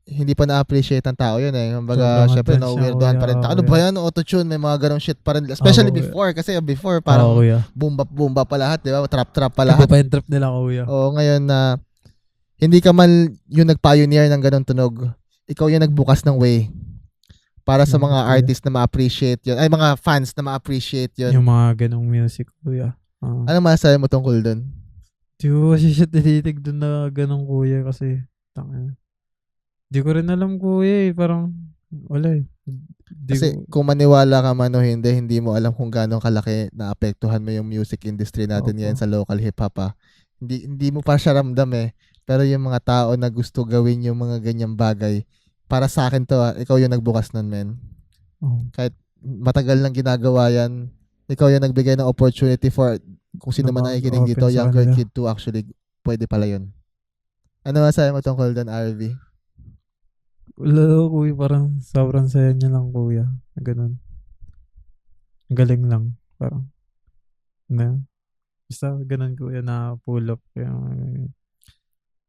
hindi pa na-appreciate ng tao yun eh. Kumbaga, Sobrang siyempre, advance siya, na-weirdohan pa rin. kuya. Ano ba yan? Autotune, may mga ganong shit pa rin. Especially Kuya. before, kasi before, Oo, parang kuya. boom bap pa lahat, di ba? Trap pa Iba lahat. pa yung trip nila, kuya. Oo, ngayon na hindi ka man yung nag-pioneer ng ganong tunog. Ikaw yung nagbukas ng way para sa mga Kuya. artists na ma-appreciate yun. Ay, mga fans na ma-appreciate yun. Yung mga ganong music, kuya. Anong masasabi mo tungkol dun? Di ko kasi siya tinitig dun na ganong, kuya, kasi di ko rin alam, kuya, eh. Parang wala eh. Kasi kung maniwala ka man o hindi mo alam kung gaano kalaki na apektuhan mo yung music industry natin Opo. ngayon sa local hip-hop. Hindi mo pa siya ramdam eh. Pero yung mga tao na gusto gawin yung mga ganyang bagay, para sa akin to, ikaw yung nagbukas nun, men. Kahit matagal nang ginagawa yan, ikaw yung nagbigay ng opportunity for kung sino man nakikinig dito, Open sa younger kanila. kid to actually, pwede pala yun. Ano masasabi mo tungkol doon, RV? Wala, kuya, parang sobrang saya niya lang, kuya. Ganun. Galing lang. Parang, basta ganun, kuya, na pull up.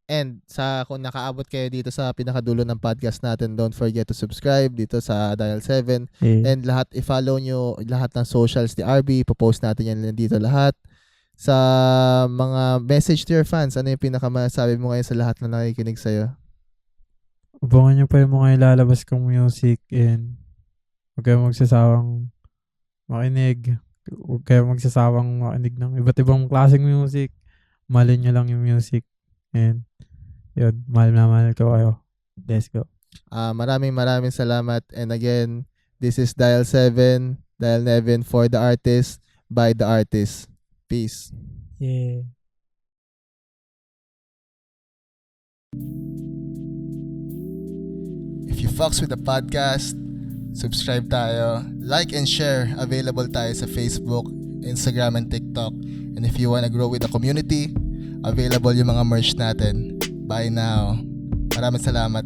And kung nakaabot kayo dito sa pinakadulo ng podcast natin, don't forget to subscribe dito sa Dial 7. And i-follow nyo lahat ng socials ni RB. Popost natin yan dito lahat. Sa mga message to your fans, ano yung pinakamasabi mo ngayon sa lahat na nakikinig sa'yo? Abangan nyo pa yung mga ilalabas kong music and huwag kayong magsasawang makinig. Huwag kayong magsasawang makinig ng iba't ibang klaseng music. Mahalin nyo lang yung music. And yun, mahal na mahal ko kayo. Let's go. Maraming salamat. And again, this is Dial 7, Dial 7 for the artist, by the artist. Peace. Yeah. If you fucks with the podcast, subscribe tayo, like and share. Available tayo sa Facebook, Instagram, and TikTok. And if you wanna grow with the community, available yung mga merch natin. Bye now. Maraming salamat.